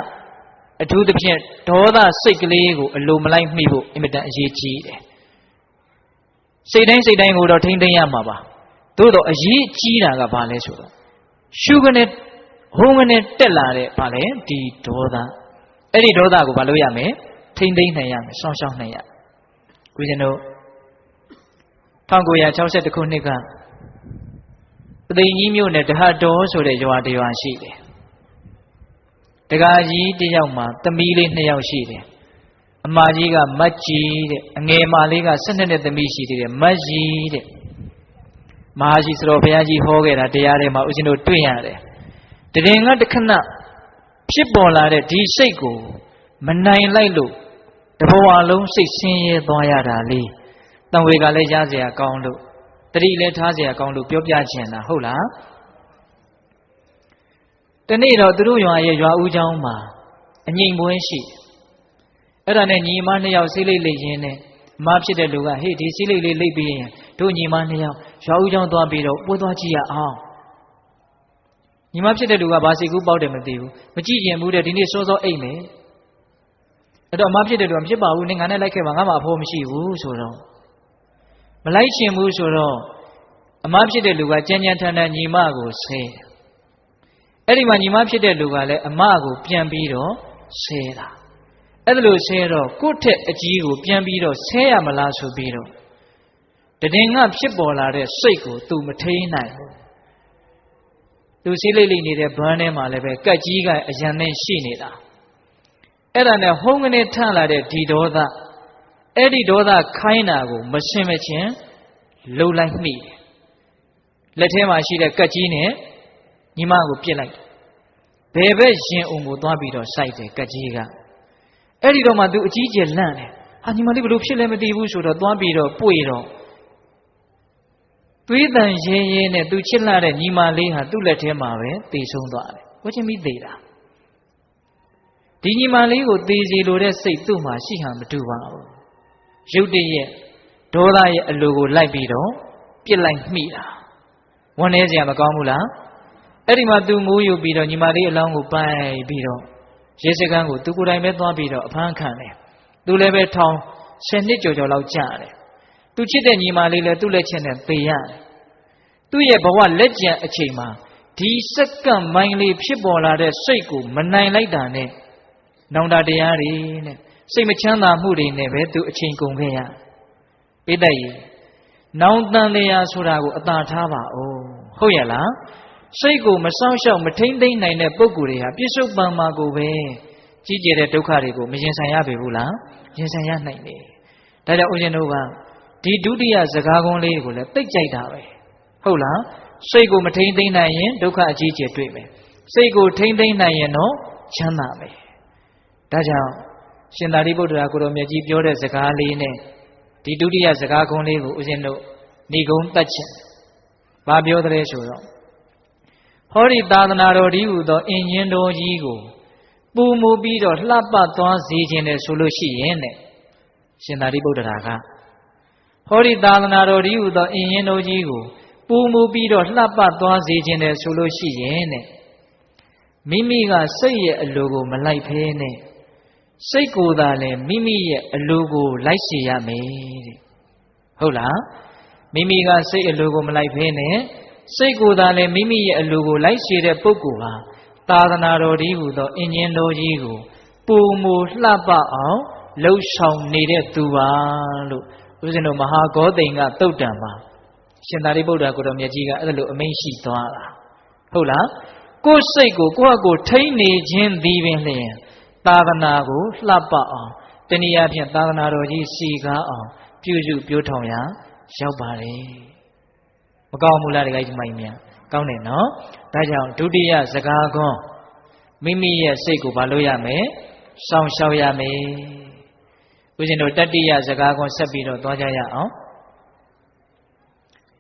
အထူးသဖြင့်ဒေါသစိတ်ကလေးကိုအလိုမလိုက်မိဖို့အင်မတန်အရေးကြီးတယ်စိတ်တိုင်းကိုတော့ထိမ့်သိမ်းရမှာပါသို့တော့အရေးကြီးတာကဘာလဲဆိုတော့ရှုကနေဟုံးကနေတက်လာတဲ့ဘာလဲဒီဒေါသအဲ့ဒီဒေါသကိုဘာလို့ရမလဲထိမ့်သိမ်းနိုင်ရမယ်စောင့်ရှောက်နိုင်ရကိုကျွန်တော်1962ခုနှစ်ကပသိမ်ကြီးမြို့နယ်ဒဟတော်ဆိုတဲ့ရွာတစ်ရွာရှိတယ်တကာကြီးတစ်ယောက်မှာသမီးလေး2ယောက်ရှိတယ်အမကြီးကမတ်ကြီးတဲ့အငယ်မလေးက12နှစ်သမီးရှိသေးတယ်မတ်ကြီးတဲ့မဟာရှိစတော်ဘုရားကြီးဟောခဲ့တာတရားထဲမှာဦးဇင်းတို့တွေ့ရတယ်တည်ငါတခဏဖြစ်ပေါ်လာတဲ့ဒီစိတ်ကိုမနိုင်လိုက်လို့တဘဝလုံးစိတ်ဆင်းရဲသွားရတာလေးတန်ဝေကလည်းရเสียကောင်းလို့တတိလည်းထားเสียကောင်းလို့ပြောပြချင်တာဟုတ်လားတနေ့တော့သူတို့ရွာရဲ့ရွာဦးကျောင်းမှာအငိမ့်ပွဲရှိအဲ့ဒါနဲ့ညီမ2ယောက်ဆေးလိတ်လိတ်ရင်းနဲ့အမဖြစ်တဲ့လူကဟေ့ဒီဆေးလိတ်လေးလိတ်ပြီးရင်တို့ညီမ2ယောက်ရွာဦးကျောင်းသွားပြီးတော့ပွဲသွားကြည့်ရအောင်ညီမဖြစ်တဲ့လူကဘာစိတ်ကူးပေါက်တယ်မသိဘူးမကြည့်ရင်ဘူးတဲ့ဒီနေ့စောစောအိတ်မယ်အဲ့တော့အမဖြစ်တဲ့လူကမဖြစ်ပါဘူးနင်ငါနဲ့လိုက်ခဲ့ပါငါမှအဖို့မရှိဘူးဆိုတော့မလိုက်ချင်ဘူးဆိုတော့အမဖြစ်တဲ့လူကကြမ်းကြမ်းထန်ထန်ညီမကိုဆဲအဲ့ဒီမှာညီမဖြစ်တဲ့လူကလည်းအမကိုပြန်ပြီးတော့ဆဲတာအဲ့ဒါလို့ဆဲတော့ကိုယ့်ထက်အကြီးကိုပြန်ပြီးတော့ဆဲရမလားဆိုပြီးတော့တည်ငါဖြစ်ပေါ်လာတဲ့စိတ်ကိုသူမထိန်းနိုင်ဘူးသူဆေးလိမ့်လိမ့်နေတဲ့ဘန်းထဲမှာလည်းပဲကက်ကြီးကအရန်နဲ့ရှိနေတာအဲ့ဒါနဲ့ဟုံးကနေထလာတဲ့ဒီဒေါသအဲ့ဒီဒေါသခိုင်းတာကိုမရှင်းမချင်းလှုပ်လိုက်မိတယ်လက်ထဲမှာရှိတဲ့ကက်ကြီးနဲ့ညီမကိုပြစ်လိုက်ဘယ်ဘက်ရင်အုံကိုသွားပြီးတော့စိုက်တယ်ကက်ကြီးကအဲ့ဒီတော့မှသူအကြီးကျယ်လန့်တယ်ဟာညီမလေးဘလို့ဖြစ်လဲမသိဘူးဆိုတော့သွားပြီးတော့ပွေတော့သွေးတန်ရဲရဲနဲ့သူချစ်လာတဲ့ညီမလေးဟာသူ့လက်ထဲမှာပဲသေဆုံးသွားတယ်ဝချင်းပြီးသေတာဒီညီမလေးကိုသေစီလိုတဲ့စိတ်သူ့မှာရှိဟန်မတူပါဘူးရုတ်တရက်ဒေါသရဲ့အလိုကိုလိုက်ပြီးတော့ပြစ်လိုက်မိတာဝမ်းနည်းစရာမကောင်းဘူးလားအဲ့ဒီမှာသူမိုးယူပြီးတော့ညီမလေးအလောင်းကိုပိုက်ပြီးတော့ရဲစခန်းကိုသူကိုယ်တိုင်ပဲသွားပြီးတော့အဖမ်းခံတယ်သူလည်းပဲထောင်10နှစ်ကျော်လောက်ကြာတယ်သူချစ်တဲ့ညီမလေးလည်းသူ့လက်ချက်နဲ့သေရတယ်သူ့ရဲ့ဘဝလက်ကျန်အချိန်မှာဒီစက္ကန့်မိုင်းလေးဖြစ်ပေါ်လာတဲ့စိတ်ကိုမနိုင်လိုက်တာနဲ့နောင်တတရားတွေနဲ့စိတ်မချမ်းသာမှုတွေနဲ့ပဲသူအချိန်ကုန်ခဲ့ရပိဋကကြီးနောင်တန်တရားဆိုတာကိုအသာထားပါဦးဟုတ်ရဲ့လားစိတ်ကိုမစောင့်ရှောက်မထိမ့်သိမ့်နိုင်တဲ့ပုဂ္ဂိုလ်တွေဟာပြစ္ဆုတ်ပံမှာကိုပဲ ကြီးကျယ်တဲ့ဒုက္ခတွေကိုမရင်ဆိုင်ရပေဘူးလားရင်ဆိုင်ရနိုင်တယ်ဒါကြောင့်ဦးဇင်းတို့ကဒီဒုတိယစကားကုန်းလေးကိုလည်းသိကြိုက်တာပဲဟုတ်လားစိတ်ကိုမထိမ့်သိမ့်နိုင်ရင်ဒုက္ခအကြီးကျယ်တွေ့မယ်စိတ်ကိုထိမ့်သိမ့်နိုင်ရင်တော့ချမ်းသာမယ်ဒါကြောင့်ရှင်သာရိပုတ္တရာကိုရောမြတ်ကြီးပြောတဲ့စကားလေးနဲ့ဒီဒုတိယစကားကုန်းလေးကိုဦးဇင်းတို့ဏိဂုံးတက်ချက်ဘာပြောတဲ့ဆိုတော့ဟောဒီသာသနာတော်ဒီဟူသောအင်ရှင်တော်ကြီးကိုပူမူပြီးတော့လှပသွားစေခြင်းနဲ့ဆိုလို့ရှိရင်တဲ့ရှင်သာရိပုတ္တရာကဟောဒီသာသနာတော်ဒီဟူသောအင်ရှင်တော်ကြီးကိုပူမူပြီးတော့လှပသွားစေခြင်းနဲ့ဆိုလို့ရှိရင်တဲ့မိမိကစိတ်ရဲ့အလိုကိုမလိုက်ဖဲနဲ့စိတ်ကိုယ်သာလည်းမိမိရဲ့အလိုကိုလိုက်စေရမယ်တဲ့ဟုတ်လားမိမိကစိတ်အလိုကိုမလိုက်ဖဲနဲ့စိတ်ကိုယ်သာလည်းမိမိရဲ့အလိုကိုလိုက်စေတဲ့ပုဂ္ဂိုလ်ဟာသာသနာတော်ကြီးဟူသောအင်ရှင်တော်ကြီးကိုပူမူလှပအောင်လှုပ်ဆောင်နေတဲ့သူပါလို့ဦးဇင်းတို့မဟာဂေါသိမ်ကသုတ်တံမှာရှင်သာရိပုတ္တရာကိုတော်မြတ်ကြီးကအဲ့လိုအမိန့်ရှိသွားတာဟုတ်လားကိုယ်စိတ်ကိုကိုယ့်အကိုထိန်းနေခြင်းသည်ပင်လျှင်သာသနာကိုလှပအောင်တနည်းအားဖြင့်သာသနာတော်ကြီးစီကားအောင်ပြုစုပြောထောင်ရရောက်ပါတယ်မကောင်းဘူးလားဒီကိစ္စမိုင်းများကောင်းတယ်နော်ဒါကြောင့်ဒုတိယစကားကွန်းမိမိရဲ့စိတ်ကိုဘာလို့ရမယ်စောင့်ရှောက်ရမယ်ဦးဇင်းတို့တတိယစကားကွန်းဆက်ပြီးတော့သွားကြရအောင်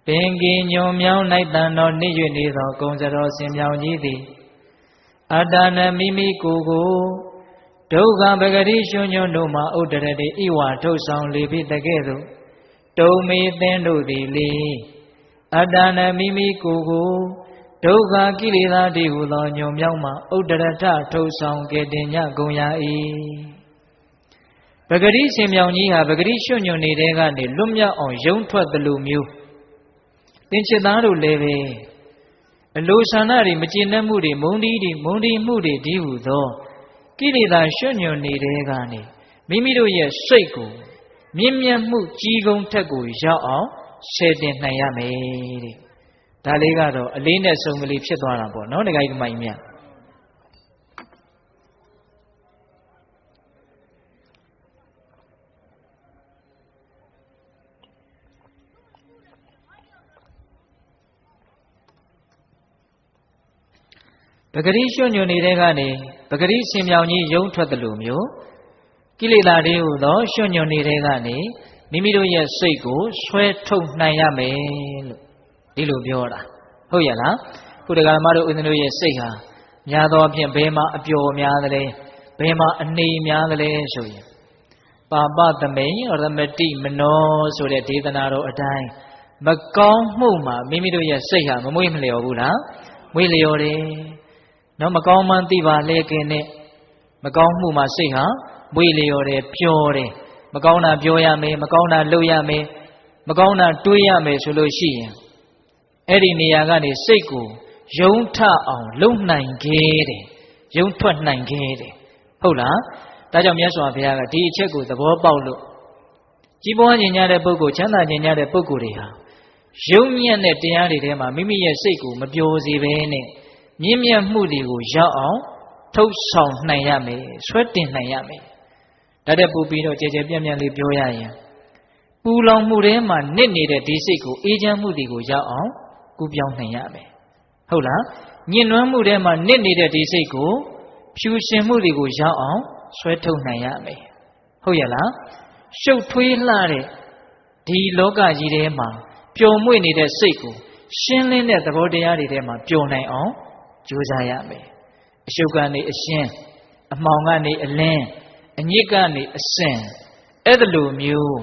ပင်ကင်းညုံမြောင်း၌တန်တော်နေ့၍နေသောကုံစတော်စင်မြောင်ကြီးသည်အတ္တနမိမိကိုယ်ကိုဒုက္ခပဂရိရှင်ညွန်းတို့မှာဥဒ္ဒရတိဣဝါထုတ်ဆောင်လေဖြစ်တဲ့ကဲ့သို့တုံမေသင်တို့သည်လေအတ္တနမိမိကိုယ်ကိုဒုက္ခကိလေသာတိဟုသောညုံမြောင်းမှာဥဒ္ဒရထထုတ်ဆောင်ကဲ့တင်ညကုန်ရ၏ပဂရိရှင်မြောင်ကြီးဟာပဂရိရှင်ညွန်းနေတဲ့ကနေလွတ်မြောက်အောင်ယုံထွက်သလိုမျိုးသင်္ချစ်သားတို့လည်းပဲအလိုဆန္ဒတွေမကျေနပ်မှုတွေမုန်းတီးမှုတွေဒီဟုသောကိလေသာရွှတ်ညွန်နေတဲ့ကနေမိမိတို့ရဲ့စိတ်ကိုမြင့်မြတ်မှုကြီးကုန်းထက်ကိုရောက်အောင်ဆယ်တင်နိုင်ရမယ်တဲ့ဒါလေးကတော့အလေးနဲ့ဆုံးကလေးဖြစ်သွားတာပေါ့နော်ဒကာကြီးမိုင်းမြတ်ပဂရိရွှွညွန်နေတဲ့ကနေပဂရိရှင်မြောင်ကြီးယုံထွက်တယ်လို့မျိုးကိလေသာတွေဟူသောရွှွညွန်နေတဲ့ကနေမိမိတို့ရဲ့စိတ်ကိုဆွဲထုတ်နိုင်ရမယ်လို့ဒီလိုပြောတာဟုတ်ရဲ့လားခုတရားဓမ္မတို့ဦးဇင်းတို့ရဲ့စိတ်ဟာများသောဖြင့်ဘယ်မှာအပျော်များသလဲဘယ်မှာအနေများသလဲဆိုရင်ပါပသမိန်ရမတိမနောဆိုတဲ့ဒေသနာတော်အတိုင်းမကောင်းမှုမှာမိမိတို့ရဲ့စိတ်ဟာမမွေ့မလျော်ဘူးလားမွေ့လျော်တယ်နော်မကောင်းမှန်းသိပါလေခင်နဲ့မကောင်းမှုမှာစိတ်ဟာမွေ့လျော်တယ်ပျော်တယ်မကောင်းတာပြောရမယ်မကောင်းတာလုပ်ရမယ်မကောင်းတာတွေးရမယ်ဆိုလို့ရှိရင်အဲ့ဒီနေရာကနေစိတ်ကိုယုံထအောင်လုံနိုင်ခဲ့တယ်ယုံထွက်နိုင်ခဲ့တယ်ဟုတ်လားဒါကြောင့်မြတ်စွာဘုရားကဒီအချက်ကိုသဘောပေါက်လို့ကြီးပွားခြင်းများတဲ့ပုဂ္ဂိုလ်ချမ်းသာခြင်းများတဲ့ပုဂ္ဂိုလ်တွေဟာယုံမြတ်တဲ့တရားတွေထဲမှာမိမိရဲ့စိတ်ကိုမပျော်စေဘဲနဲ့မြင့်မြတ်မှုတွေကိုရောက်အောင်ထုတ်ဆောင်နိုင်ရမယ်ဆွဲတင်နိုင်ရမယ်ဒါတဲ့ပူပြီးတော့ကြည်ကြည်ပြန့်ပြန့်လေးပြောရရင်ပူလောင်မှုထဲမှာနစ်နေတဲ့ဒီစိတ်ကိုအေးချမ်းမှုတွေကိုရောက်အောင်ကူးပြောင်းနိုင်ရမယ်ဟုတ်လားညှဉ်းနှွမ်းမှုထဲမှာနစ်နေတဲ့ဒီစိတ်ကိုဖြူရှင်မှုတွေကိုရောက်အောင်ဆွဲထုတ်နိုင်ရမယ်ဟုတ်ရဲ့လားရှုပ်ထွေးလှတဲ့ဒီလောကကြီးထဲမှာပျော်မွေ့နေတဲ့စိတ်ကိုရှင်းလင်းတဲ့သဘောတရားတွေထဲမှာပျော်နိုင်အောင်ကြိုးစားရမယ်အရှုပ်ကနေအရှင်းအမှောင်ကနေအလင်းအညစ်ကနေအစင်အဲ့ဒါလိုမျိုး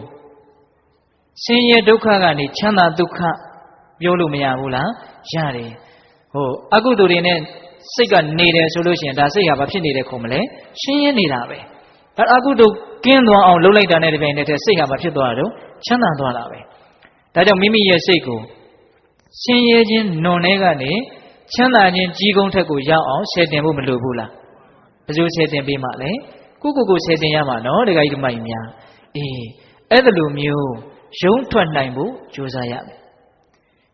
ဆင်းရဲဒုက္ခကနေချမ်းသာဒုက္ခပြောလို့မရဘူးလားရတယ်ဟိုအကုသိုလ်တွေနဲ့စိတ်ကနေတယ်ဆိုလို့ရှိရင်ဒါစိတ်ဟာဘာဖြစ်နေတယ်ခုံမလဲရှင်းရဲနေတာပဲဒါအကုသိုလ်ကင်းသွားအောင်လုပ်လိုက်တာနဲ့တပြိုင်တည်းစိတ်ဟာဘာဖြစ်သွားတာတော့ချမ်းသာသွားတာပဲဒါကြောင့်မိမိရဲ့စိတ်ကိုရှင်းရဲခြင်းနွန်တဲ့ကနေချမ်းသာခြင်းကြီးကုန်းထက်ကိုရောက်အောင်ဆယ်တင်ဖို့မလိုဘူးလားဘယ်လိုဆယ်တင်ပေးမှလဲကိုဆယ်တင်ရမှာနော်ဒကာကြီးဓမ္မကြီးများအေးအဲ့ဒါလိုမျိုးယုံထွက်နိုင်ဖို့ကြိုးစားရမယ်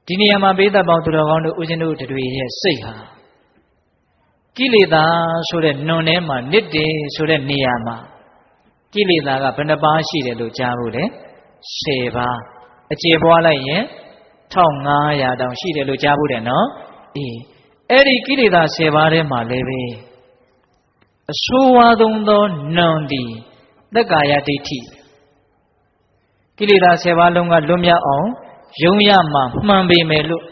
ဒီနေရာမှာဘေးသက်ပေါင်းသူတော်ကောင်းတို့ဦးဇင်းတို့တွေရဲ့စိတ်ဟာ ကိလေသာဆိုတဲ့နွန်ထဲမှာနစ်တယ်ဆိုတဲ့နေရာမှာကိလေသာကဘယ်နှပါးရှိတယ်လို့ကြားဖို့လဲ10ပါးအကျေပွားလိုက်ရင်1500တောင်ရှိတယ်လို့ကြားဖို့တယ်နော်အေးအဲ့ဒီကိလေသာ10ပါးထဲမှာလည်းပဲအဆိုးဝါးဆုံးသောနွန်သည်သက္ကာယဒိဋ္ဌိကိလေသာ10ပါးလုံးကလွတ်မြောက်အောင်ယုံရမှမှန်ပေမယ်လို့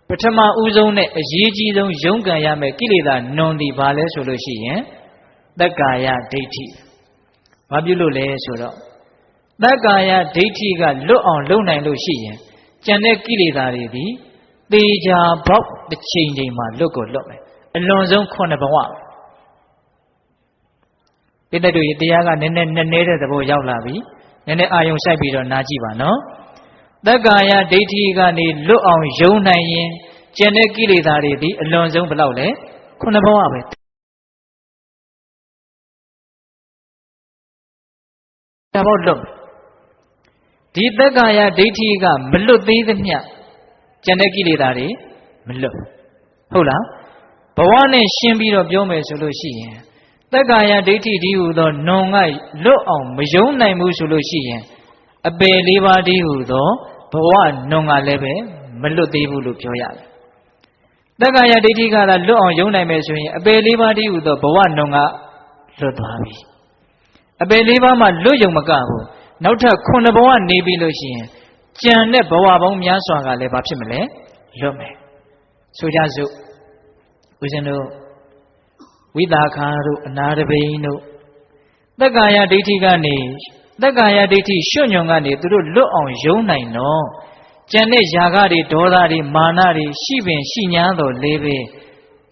ပထမဦးဆုံးနဲ့အရေးကြီးဆုံးယုံကံရမယ်ကိလေသာနွန်သည်ဘာလဲဆိုလို့ရှိရင်သက္ကာယဒိဋ္ဌိဘာပြုလို့လဲဆိုတော့သက္ကာယဒိဋ္ဌိကလွတ်အောင်လုပ်နိုင်လို့ရှိရင်ကျန်တဲ့ကိလေသာတွေသည်သေချာပေါက်တစ်ချိန်ချိန်မှာလွတ်ကိုလွတ်မယ်အလွန်ဆုံး9ဘဝပိဋကတို့ရဲ့တရားကနည်းနည်းတဲ့သဘောရောက်လာပြီနည်းနည်းအာယုံစိုက်ပြီးတော့နားကြည့်ပါနော်သက္ကာယဒိဋ္ဌိကနေလွတ်အောင်ယုံနိုင်ရင်ကျန်တဲ့ကိလေသာတွေသည်အလွန်ဆုံးဘယ်လောက်လဲ9ဘဝပဲဒါပေါ့လွတ်ဒီသက္ကာယဒိဋ္ဌိကမလွတ်သေးသမျှကျန်တဲ့ကိလေသာတွေမလွတ်ဟုတ်လားဘဝနဲ့ရှင်းပြီးတော့ပြောမယ်ဆိုလို့ရှိရင်သက္ကာယဒိဋ္ဌိဒီဟူသောနွန်ကလွတ်အောင်မယုံနိုင်ဘူးဆိုလို့ရှိရင်အပယ်လေးပါးဒီဟူသောဘဝနွန်ကလည်းပဲမလွတ်သေးဘူးလို့ပြောရတယ်သက္ကာယဒိဋ္ဌိကသာလွတ်အောင်ယုံနိုင်မယ်ဆိုရင်အပယ်လေးပါးဒီဟူသောဘဝနွန်ကလွတ်သွားပြီအပယ်လေးပါးမှလွတ်ယုံမကဘူးနောက်ထပ်9ဘဝနေပြီလို့ရှိရင်ကြံတဲ့ဘဝပေါင်းများစွာကလည်းဘာဖြစ်မလဲလွတ်မယ်ဆိုကြစို့ဦးဇင်းတို့ဝိသခာတို့အနာတပိန်တို့သက္ကာယဒိဋ္ဌိကနေသက္ကာယဒိဋ္ဌိရွှွညွန်ကနေသူတို့လွတ်အောင်ယုံနိုင်တော့ကျန်တဲ့ຢာကတွေဒေါသတွေမာနတွေရှိပင်ရှိညာတော်လေးပဲ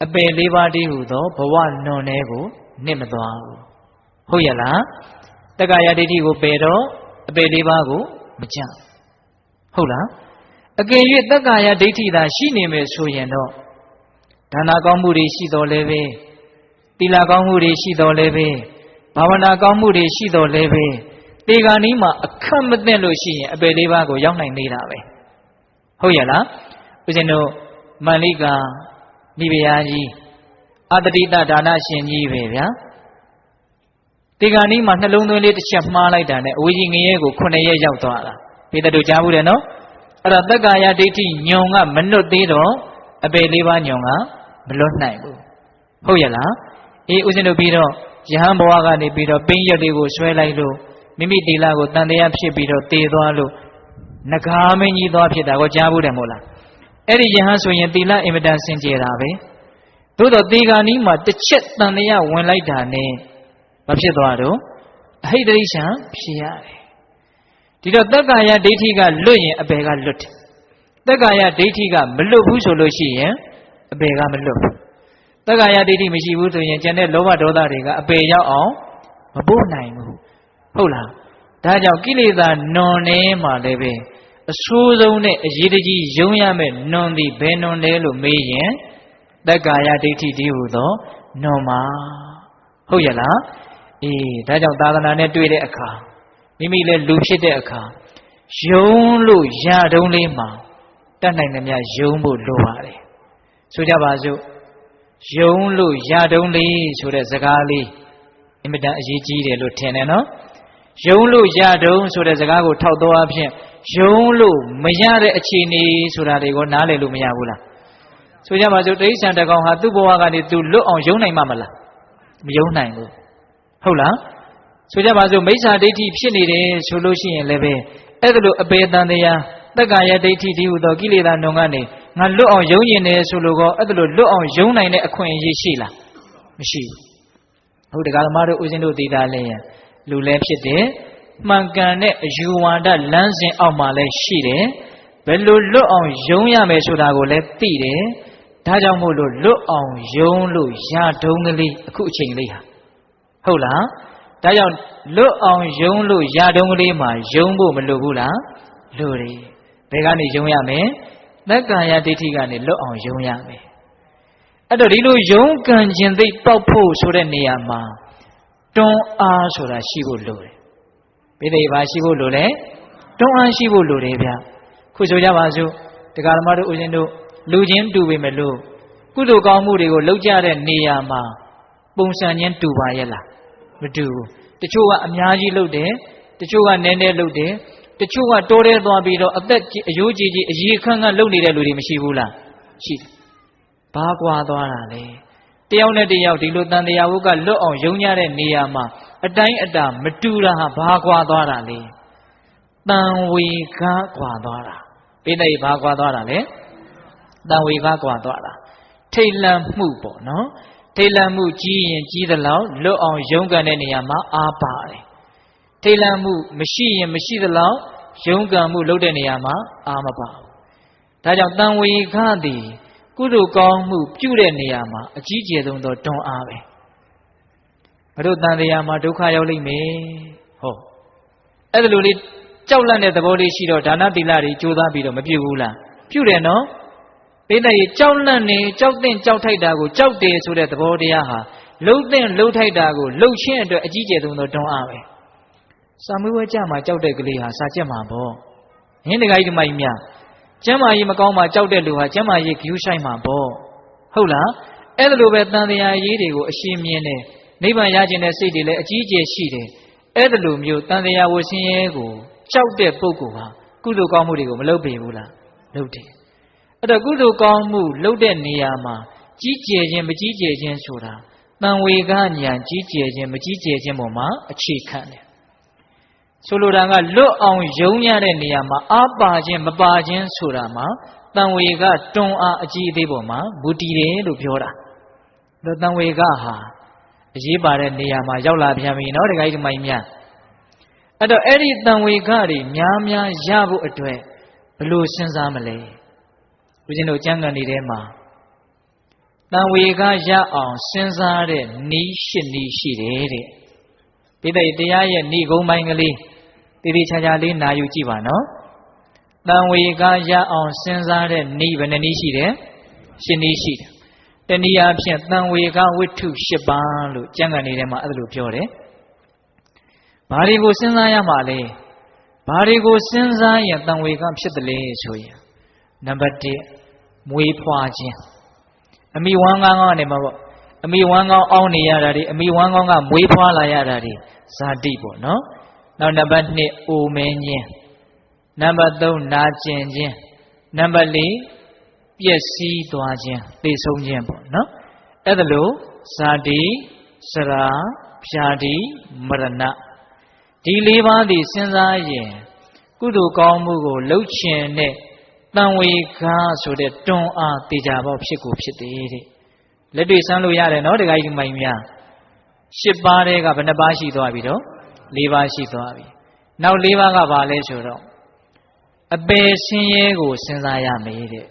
အပယ်လေးပါးတည်းဟူသောဘဝနွန်ထဲကိုနစ်မသွားဘူးဟုတ်ရဲ့လားသက္ကာယဒိဋ္ဌိကိုပယ်တော့အပယ်လေးပါးကိုမကြဟုတ်လားအကယ်၍သက္ကာယဒိဋ္ဌိသာရှိနေမယ်ဆိုရင်တော့ဒါနကောင်းမှုတွေရှိတော်လဲပဲသီလကောင်းမှုတွေရှိတော်လဲပဲဘာဝနာကောင်းမှုတွေရှိတော်လဲပဲတေဂာနီးမှာအခက်မသိလို့ရှိရင်အပယ်လေးပါးကိုရောက်နိုင်နေတာပဲဟုတ်ရဲ့လားဦးဇင်းတို့မန္လိကာမိဖုရားကြီးအတတိတဒါနရှင်ကြီးပဲဗျာတေဂာနီးမှာနှလုံးသွင်းလေးတစ်ချက်မှားလိုက်တာနဲ့အဝေကြီးငရဲကို9ရက်ရောက်သွားတာပိဋကတို့ကြားဘူးတယ်နော်အဲ့ဒါသက္ကာယဒိဋ္ဌိညုံကမလွတ်သေးတော့အပယ်လေးပါးညုံကမလွတ်နိုင်ဘူးဟုတ်ရဲ့လားအေးဦးဇင်းတို့ပြီးတော့ယဟန်ဘဝကနေပြီးတော့ပိန်းရက်တွေကိုဆွဲလိုက်လို့မိမိတီလာကိုတန်တရားဖြစ်ပြီးတော့တေသွားလို့နဂါမင်းကြီးသွားဖြစ်တာကိုကြားဘူးတယ်မို့လားအဲ့ဒီယဟန်ဆိုရင်တီလာအင်မတန်စင်ကြယ်တာပဲသို့တော့တေဂာနီးမှာတစ်ချက်တန်တရားဝင်လိုက်တာနဲ့မဖြစ်သွားတော့အဟိတရိရှံဖြစ်ရတယ်ဒီတော့သက္ကာယဒိဋ္ဌိကလွတ်ရင်အပယ်ကလွတ်တယ်သက္ကာယဒိဋ္ဌိကမလွတ်ဘူးဆိုလို့ရှိရင်အပယ်ကမလွတ်ဘူးသက္ကာယဒိဋ္ဌိမရှိဘူးဆိုရင်ကျန်တဲ့လောဘဒေါသတွေကအပယ်ရောက်အောင်မပို့နိုင်ဘူးဟုတ်လားဒါကြောင့်ကိလေသာနွန်နေမှာလည်းပဲအဆိုးဆုံးနဲ့အရေးတကြီးယုံရမဲ့နွန်သည်ဘယ်နွန်လဲလို့မေးရင်သက္ကာယဒိဋ္ဌိတည်းဟူသောနွန်မှာဟုတ်ရဲ့လားအေးဒါကြောင့်သာသနာနဲ့တွေ့တဲ့အခါမိမိလည်းလူဖြစ်တဲ့အခါယုံလို့ရတုံးလေးမှာတတ်နိုင်သမျှယုံဖို့လိုပါတယ်ဆိုကြပါစို့ယုံလို့ရတုံးလေးဆိုတဲ့စကားလေးအင်မတန်အရေးကြီးတယ်လို့ထင်တယ်နော်ယုံလို့ရတုံးဆိုတဲ့စကားကိုထောက်တော့အဖြစ်ယုံလို့မရတဲ့အခြေအနေဆိုတာတွေကိုနားလည်လို့မရဘူးလားဆိုကြပါစို့တိရစ္ဆာန်တကောင်ဟာသူ့ဘဝကနေသူလွတ်အောင်ယုံနိုင်မှာမလားမယုံနိုင်ဘူးဟုတ်လားဆိုကြပါစို့မိစ္ဆာဒိဋ္ဌိဖြစ်နေတယ်ဆိုလို့ရှိရင်လည်းပဲအဲ့ဒါလိုအပေတန်တရားသက္ကာယဒိဋ္ဌိတည်းဟူသောကိလေသာနုံကနေငါလွတ်အောင်ယုံကျင်တယ်ဆိုလို့ကောအဲ့ဒါလိုလွတ်အောင်ယုံနိုင်တဲ့အခွင့်အရေးရှိလားမရှိဘူးဟုတ်တရားဓမ္မတို့ဦးဇင်းတို့သိတာလဲလူလဲဖြစ်တယ်မှန်ကန်တဲ့အယူဝါဒလမ်းစဉ်အောက်မှာလဲရှိတယ်ဘယ်လိုလွတ်အောင်ယုံရမယ်ဆိုတာကိုလည်းသိတယ်ဒါကြောင့်မို့လို့လွတ်အောင်ယုံလို့ရတုံးကလေးအခုအချိန်လေးဟာဟုတ်လားဒါကြောင့်လွတ်အောင်ယုံလို့ရတုံးကလေးမှာယုံဖို့မလိုဘူးလားလိုတယ်ဘယ်ကနေယုံရမလဲသက္ကာယဒိဋ္ဌိကနေလွတ်အောင်ယုံရမယ်အဲ့တော့ဒီလိုယုံကံခြင်းသိပေါက်ဖို့ဆိုတဲ့နေရာမှာတွန်းအားဆိုတာရှိဖို့လိုတယ်ဘယ်တွေပါရှိဖို့လိုလဲတွန်းအားရှိဖို့လိုတယ်ဗျခုဆိုကြပါစို့တရားဓမ္မတို့ဦးဇင်းတို့လူချင်းတူပေမဲ့လို့ ကုသိုလ်ကောင်းမှုတွေကိုလုပ်ကြတဲ့နေရာမှာပုံစံချင်းတူပါရဲ့လားမတူဘူးတချို့ကအများကြီးလုပ်တယ်တချို့ကနည်းနည်းလုပ်တယ်တချို့ကတိုးတဲသွားပြီးတော့အသက်အယိုးကြီးကြီးအရေးခန့်ခန့်လုပ်နေတဲ့လူတွေမရှိဘူးလားရှိတယ်ဘာကွာသွားတာလဲတယောက်နဲ့တယောက်ဒီလိုတန်တရားဝုကလွတ်အောင်ယုံကြတဲ့နေရာမှာအတိုင်းအတာမတူတာဟာဘာကွာသွားတာလဲတန်ဝေကားကွာသွားတာပိဋကဘာကွာသွားတာလဲတန်ဝေကားကွာသွားတာထိတ်လန့်မှုပေါ့နော်ထိတ်လန့်မှုကြီးရင်ကြီးသလောက်လွတ်အောင်ယုံကန်တဲ့နေရာမှာအားပါတယ်ထိတ်လန့်မှုမရှိရင်မရှိသလောက်ယုံကန်မှုလုပ်တဲ့နေရာမှာအားမပါဘူးဒါကြောင့်တန်ဝေကားသည်ကုသိုလ်ကောင်းမှုပြုတဲ့နေရာမှာအကြီးကျယ်ဆုံးသောတွန်းအားပဲမတို့တန်တရားမှာဒုက္ခရောက်လိမ့်မယ်ဟုတ်အဲ့ဒါလိုလေးကြောက်လန့်တဲ့သဘောလေးရှိတော့ဒါနသီလတွေကြိုးစားပြီးတော့မပြုဘူးလားပြုတယ်နော်ပိဋကကြီးကြောက်လန့်နေကြောက်တဲ့ကြောက်ထိုက်တာကိုကြောက်တယ်ဆိုတဲ့သဘောတရားဟာလှုပ်တဲ့လှုပ်ထိုက်တာကိုလှုပ်ခြင်းအတွက်အကြီးကျယ်ဆုံးသောတွန်းအားပဲစာမေးပွဲကြမှာကြောက်တဲ့ကလေးဟာစာကျက်မှာပေါ့ဟင်းတခါကြီးဒီမိုက်မြကျမ်းမာရေးမကောင်းမှကြောက်တဲ့လူဟာကျမ်းမာရေးဂယူးဆိုင်မှာပေါ့ဟုတ်လားအဲ့ဒါလိုပဲတန်တရားရေးတွေကိုအရှင်းမြင်တယ်နိဗ္ဗာန်ရခြင်းတဲ့စိတ်တွေလည်းအကြီးအကျယ်ရှိတယ်အဲ့ဒါလိုမျိုးတန်တရားဝဆင်းရဲကိုကြောက်တဲ့ပုဂ္ဂိုလ်ဟာကုသိုလ်ကောင်းမှုတွေကိုမလုပ်ပေဘူးလားလုပ်တယ်အဲ့တော့ကုသိုလ်ကောင်းမှုလုပ်တဲ့နေရာမှာကြီးကျယ်ခြင်းမကြီးကျယ်ခြင်းဆိုတာတန်ဝေကဉာဏ်ကြီးကျယ်ခြင်းမကြီးကျယ်ခြင်းပေါ်မှာအခြေခံတယ်ဆိုလိုတာကလွတ်အောင်ယုံရတဲ့နေရာမှာအားပါခြင်းမပါခြင်းဆိုတာမှာတန်ဝေကတွန်းအားအကြီးအသေးပေါ်မှာမူတည်တယ်လို့ပြောတာဒါတန်ဝေကဟာအရေးပါတဲ့နေရာမှာရောက်လာပြန်ပြီနော်တခါကြီးဒီမိုင်းများအဲ့တော့အဲ့ဒီတန်ဝေကတွေများများရဖို့အတွက်ဘယ်လိုစဉ်းစားမလဲဦးဇင်းတို့ကျမ်းဂန်တွေထဲမှာတန်ဝေကရအောင်စဉ်းစားတဲ့နီးရှစ်နီးရှိတယ်တဲ့ပိဋကတရားရဲ့ဏိဂုံးပိုင်းကလေးတည်တည်ချာချာလေးနာယူကြည့်ပါနော်တန်ဝေကရအောင်စဉ်းစားတဲ့ဏိဘယ်နှနည်းရှိတယ်ရှစ်နည်းရှိတယ်တနည်းအားဖြင့်တန်ဝေကဝိတ္ထု၈ပါးလို့ကျမ်းဂန်တွေထဲမှာအဲ့လိုပြောတယ်ဘာတွေကိုစဉ်းစားရမှာလဲဘာတွေကိုစဉ်းစားရင်တန်ဝေကဖြစ်တယ်လဲဆိုရင်နံပါတ်1မွေးဖွားခြင်းအမိဝမ်းကောင်းကနေမှာပေါ့အမိဝမ်းကောင်းအောင်းနေရတာတွေအမိဝမ်းကောင်းကမွေးဖွားလာရတာတွေဇာတိပေါ့နော်နောက်နံပါတ်2အိုမင်းခြင်းနံပါတ်3နာကျင်ခြင်းနံပါတ်4ပျက်စီးသွားခြင်းသိဆုံးခြင်းပေါ့နော်အဲ့ဒါလို့ဇာတိစရာဖြာတိမရဏဒီ၄ပါးသည်စဉ်းစားရင်ကုသိုလ်ကောင်းမှုကိုလှုပ်ခြင်းနဲ့တန်ဝေကားဆိုတဲ့တွန်းအားတေချာပေါက်ဖြစ်ကိုဖြစ်တယ်တဲ့လက်တွေ့ဆန်းလို့ရတယ်နော်တခါကြီးမိုင်များ၈ပါးတည်းကဘယ်နှပါးရှိသွားပြီတော့၄ပါးရှိသွားပြီနောက်၄ပါးကဘာလဲဆိုတော့အပယ်ဆင်းရဲကိုစဉ်းစားရမယ်တဲ့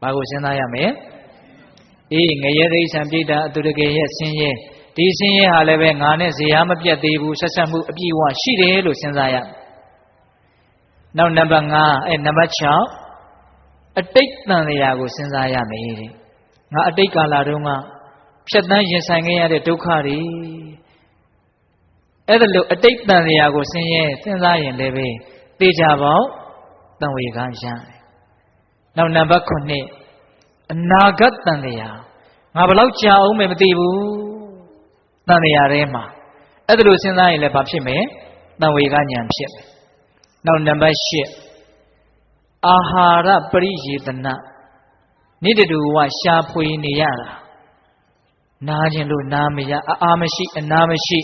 ဘာကိုစဉ်းစားရမယ်အေးငရဲတိဆံပြိတ္တာအတုတကယ်ရဲ့ဆင်းရဲဒီဆင်းရဲဟာလည်းပဲငါနဲ့ဇေယျမပြတ်သေးဘူးဆက်ဆက်မှုအပြည့်အဝရှိတယ်လို့စဉ်းစားရနောက်နံပါတ်5နံပါတ်6အတိတ်တန်တရားကိုစဉ်းစားရမယ်တဲ့ငါအတိတ်ကာလတုန်းကဖြတ်တန်းရင်ဆိုင်ခဲ့ရတဲ့ဒုက္ခတွေအဲ့ဒါလို့အတိတ်တန်တရားကိုစဉ်းစားရင်လည်းပဲသိကြပေါ့တန်ဝေကရတယ်နောက်နံပါတ်9အနာဂတ်တန်တရားငါဘယ်လောက်ကြာအောင်မသိဘူးတန်တရားထဲမှာအဲ့ဒါလို့စဉ်းစားရင်လည်းဘာဖြစ်မယ်တန်ဝေကဉာဏ်ဖြစ်မယ်နောက်နံပါတ်10အာဟာရပရိယေတနာနိတတူဝရှာဖွေနေရတာနားခြင်းလို့နားမရအာမရှိအနာမရှိ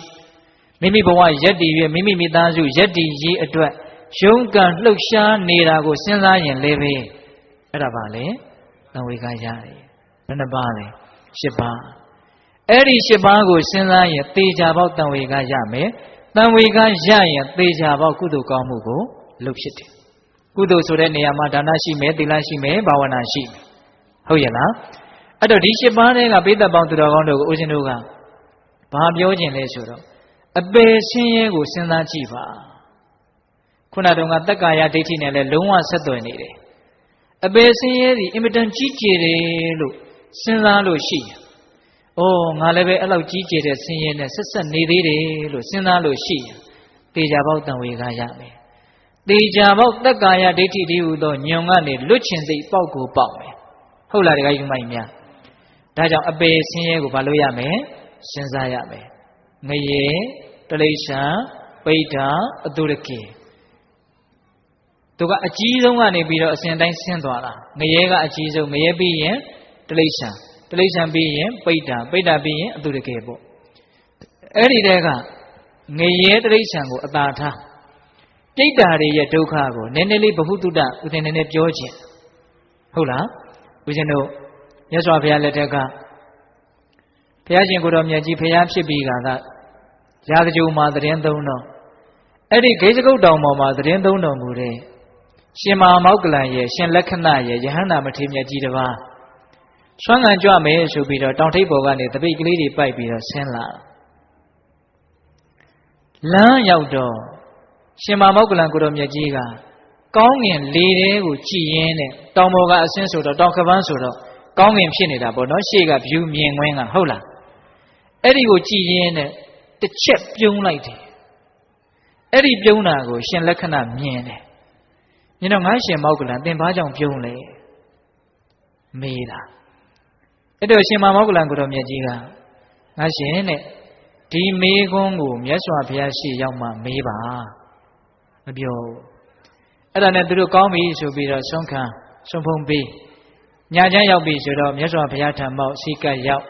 မိမိဘဝရက်တည်ရမိမိမိသားစုရက်တည်ရေးအတွက်ရုန်းကန်လှုပ်ရှားနေတာကိုစဉ်းစားရင်လည်းပဲအဲ့ဒါပါလေတန်ဝေကရတယ်ဘယ်နှပါလဲ၈ပါးအဲ့ဒီ၈ပါးကိုစဉ်းစားရင်သေချာပေါက်တန်ဝေကရမယ်တန်ဝေကရရင်သေချာပေါက်ကုသိုလ်ကောင်းမှုကိုလုပ်ဖြစ်တယ်ကုသိုလ်ဆိုတဲ့နေရာမှာဒါနရှိမယ်သီလရှိမယ်ဘာဝနာရှိမယ်ဟုတ်ရဲ့လားအဲ့တော့ဒီ၈ပါးတည်းကပိဋကပေါင်းသူတော်ကောင်းတို့ကိုဦးဇင်းတို့ကဘာပြောခြင်းလဲဆိုတော့အပယ်ဆင်းရဲကိုစဉ်းစားကြည့်ပါခုနတုန်းကတက္ကာယဒိဋ္ဌိနဲ့လည်းလုံးဝဆက်သွယ်နေတယ်အပယ်ဆင်းရဲဒီအင်မတန်ကြီးကျယ်တယ်လို့စဉ်းစားလို့ရှိရင်ငါလည်းပဲအဲ့လောက်ကြီးကျယ်တဲ့ဆင်းရဲနဲ့ဆက်ဆက်နေသေးတယ်လို့စဉ်းစားလို့ရှိရင်တေချာပေါက်တန်ဝေကရမယ်တေချာပေါက်တက္ကာယဒိဋ္ဌိတည်းဟူသောညွန်ကနေလွတ်ချင်စိတ်ပေါက်ကိုပေါက်မယ်ဟုတ်လားတခါကြီးမိုက်များ ဒါကြောင့်အပေဆင်းရဲကိုဘာလို့ရမယ်စဉ်းစားရမယ်ငရေတလိษံပိဋ္ဌာအတုရကေသူကအကြီးဆုံးကနေပြီးတော့အစဉ်တိုင်းဆင်းသွားတာငရေကအကြီးဆုံးငရေပြီးရင်တလိษံပြီးရင်ပိဋ္ဌာပြီးရင်အတုရကေပေါ့အဲ့ဒီတဲကငရေတလိษံကိုအသာထားပိဋ္ဌာတွေရဲ့ဒုက္ခကိုနည်းနည်းလေးဘ ഹു တုတ္တဦးဇင်းနည်းနည်းပြောခြင်းဟုတ်လားဦးဇင်းတို့မြတ်စွာဘုရားလက်ထက်ကဘုရားရှင်ကိုတော်မြတ်ကြီးဘုရားဖြစ်ပြီးကရာဇဂိုမှာသတင်းသုံးတော်အဲ့ဒီဂိဇဂုတ်တောင်ပေါ်မှာသတင်းသုံးတော်မူတဲ့ရှင်မဟာမောက္ကလံရဲ့ရှင်လက္ခဏရဲ့ယဟန္တာမထေရမြတ်ကြီးတစ်ပါးဆွမ်းခံကြွမယ်ဆိုပြီးတော့တောင်ထိပ်ပေါ်ကနေတပိတ်ကလေးတွေပိုက်ပြီးတော့ဆင်းလာလမ်းရောက်တော့ရှင်မဟာမောက္ကလံကိုတော်မြတ်ကြီးကကောင်းငင်လေတဲကိုကြည်ရင်းနဲ့တောင်ပေါ်ကအဆင်းဆိုတော့တောင်ခပန်းဆိုတော့ကောင်းငင်ဖြစ်နေတာပေါ့နော်ရှေ့က view မြင်ကွင်းကဟုတ်လားအဲ့ဒီကိုကြည်ရင်းနဲ့တစ်ချက်ပြုံးလိုက်တယ်အဲ့ဒီပြုံးတာကိုရှင်လက္ခဏမြင်တယ်မြင်တော့ငါရှင်မောက္ကလံသင်ဘာကြောင့်ပြုံးလဲမေးတာအဲ့တော့ရှင်မောက္ကလံကိုတော်မြတ်ကြီးကငါရှင်တဲ့ဒီမေးခွန်းကိုမြတ်စွာဘုရားရှိရောက်မှမေးပါမပြောအဲ့ဒါနဲ့သူတို့ကောင်းပြီဆိုပြီးတော့ဆုံးဖုံးပေးညာချမ်းရောက်ပြီဆိုတော့မြတ်စွာဘုရားထံမောက်စီကတ်ရောက်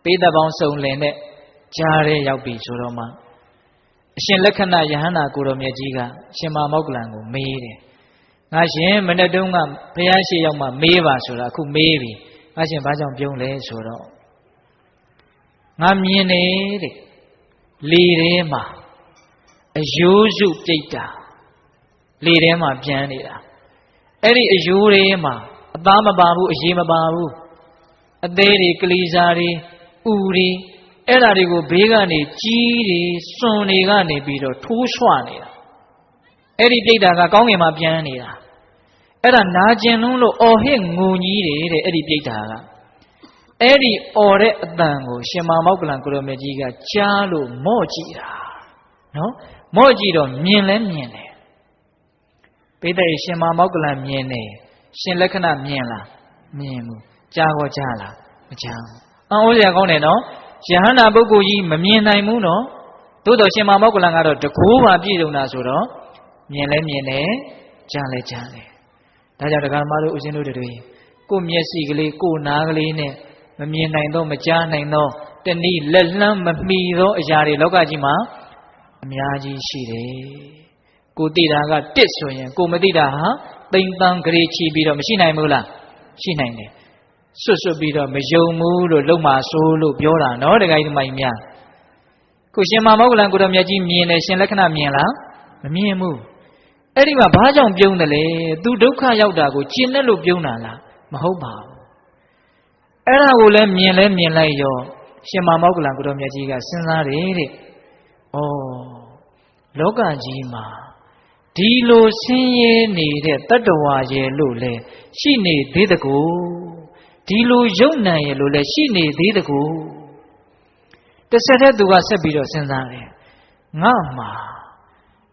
ပေးသက်ပေါင်းစုံလင်နဲ့ကြားရဲရောက်ပြီဆိုတော့မှအရှင်လက္ခဏယဟန္တာကိုတော်မြတ်ကြီးကရှင်မမောက္ကလံကိုမေးတယ်ငါရှင်မနေ့တုန်းကဘုရားရှိရောက်မှမေးပါဆိုတာအခုမေးပြီငါရှင်ဘာကြောင့်ပြုံးလဲဆိုတော့ငါမြင်နေတဲ့လေထဲမှာအယိုးစုပြိတ္တာလေထဲမှာပြန်နေတာအဲ့ဒီအယိုးထဲမှာအသားမပါဘူးအရေးမပါဘူးအသေးတွေကလေးစားတွေဥတွေအဲ့ဓာတွေကိုဘေးကနေကြီးတွေစွန်တွေကနေပြီးတော့ထိုးဆွနေတာအဲ့ဒီပြိတ္တာကကောင်းကင်မှာပြန်နေတာအဲ့ဒါနာကျင်လုံးလို့အော်ဟစ်ငိုကြီးတယ်တဲ့အဲ့ဒီပြိတ္တာကအဲ့ဒီအော်တဲ့အတန်ကိုရှင်မမောက္ကလံကိုရမေကြီးကကြားလို့မော့ကြည့်တာနော်မော့ကြည့်တော့မြင်လဲမြင်တယ်ပိဋကရှင်မမောက္ကလံမြင်တယ်ရှင်လက္ခဏမြင်လားမြင်ဘူးကြားကောကြားလားမကြားဘူးအော်စရာကောင်းတယ်နော်ယဟန္တာပုဂ္ဂိုလ်ကြီးမမြင်နိုင်ဘူးနော်သို့တော်ရှင်မမောက္ကလံကတော့တကူပါပြည့်စုံတာဆိုတော့မြင်လဲမြင်တယ်ကြားလဲကြားတယ်ဒါကြောင့်ဒကာမတို့ဦးဇင်းတို့တွေကိုမျက်စိကလေးကိုနားကလေးနဲ့မမြင်နိုင်တော့မကြားနိုင်တော့တနည်းလက်လှမ်းမမီသောအရာတွေလောကကြီးမှာအများကြီးရှိတယ်ကိုသိတာကတစ်ဆိုရင်ကိုမသိတာဟာသိမ့်တန်းကြေချီပြီးတော့မရှိနိုင်ဘူးလားရှိနိုင်တယ်စွတ်ပြီးတော့မယုံဘူးလို့လုံမာဆိုးလို့ပြောတာနော်တခါကြီးမိုင်များကိုရှင်မမောက္ကလံကိုတော်မြတ်ကြီးမြင်တယ်ရှင်လက္ခဏမြင်လားမမြင်ဘူးအဲ့ဒီမှာဘာကြောင့်ပြုံးတယ်လဲသူဒုက္ခရောက်တာကိုကျင်တဲ့လို့ပြုံးတာလားမဟုတ်ပါဘူးအဲ့ဒါကိုလည်းမြင်လိုက်ရောရှင်မမောက္ကလံကိုတော်မြတ်ကြီးကစဉ်းစားတယ်တဲ့ဩလောကကြီးမှာဒီလိုဆင်းရဲနေတဲ့တတ္တဝါရဲ့လို့လဲရှိနေသေးတကူဒီလိုယုံ nant ရဲ့လို့လဲရှိနေသေးတကူတစ်ဆက်တည်းသူကဆက်ပြီးတော့စဉ်းစားတယ်ငါမှာ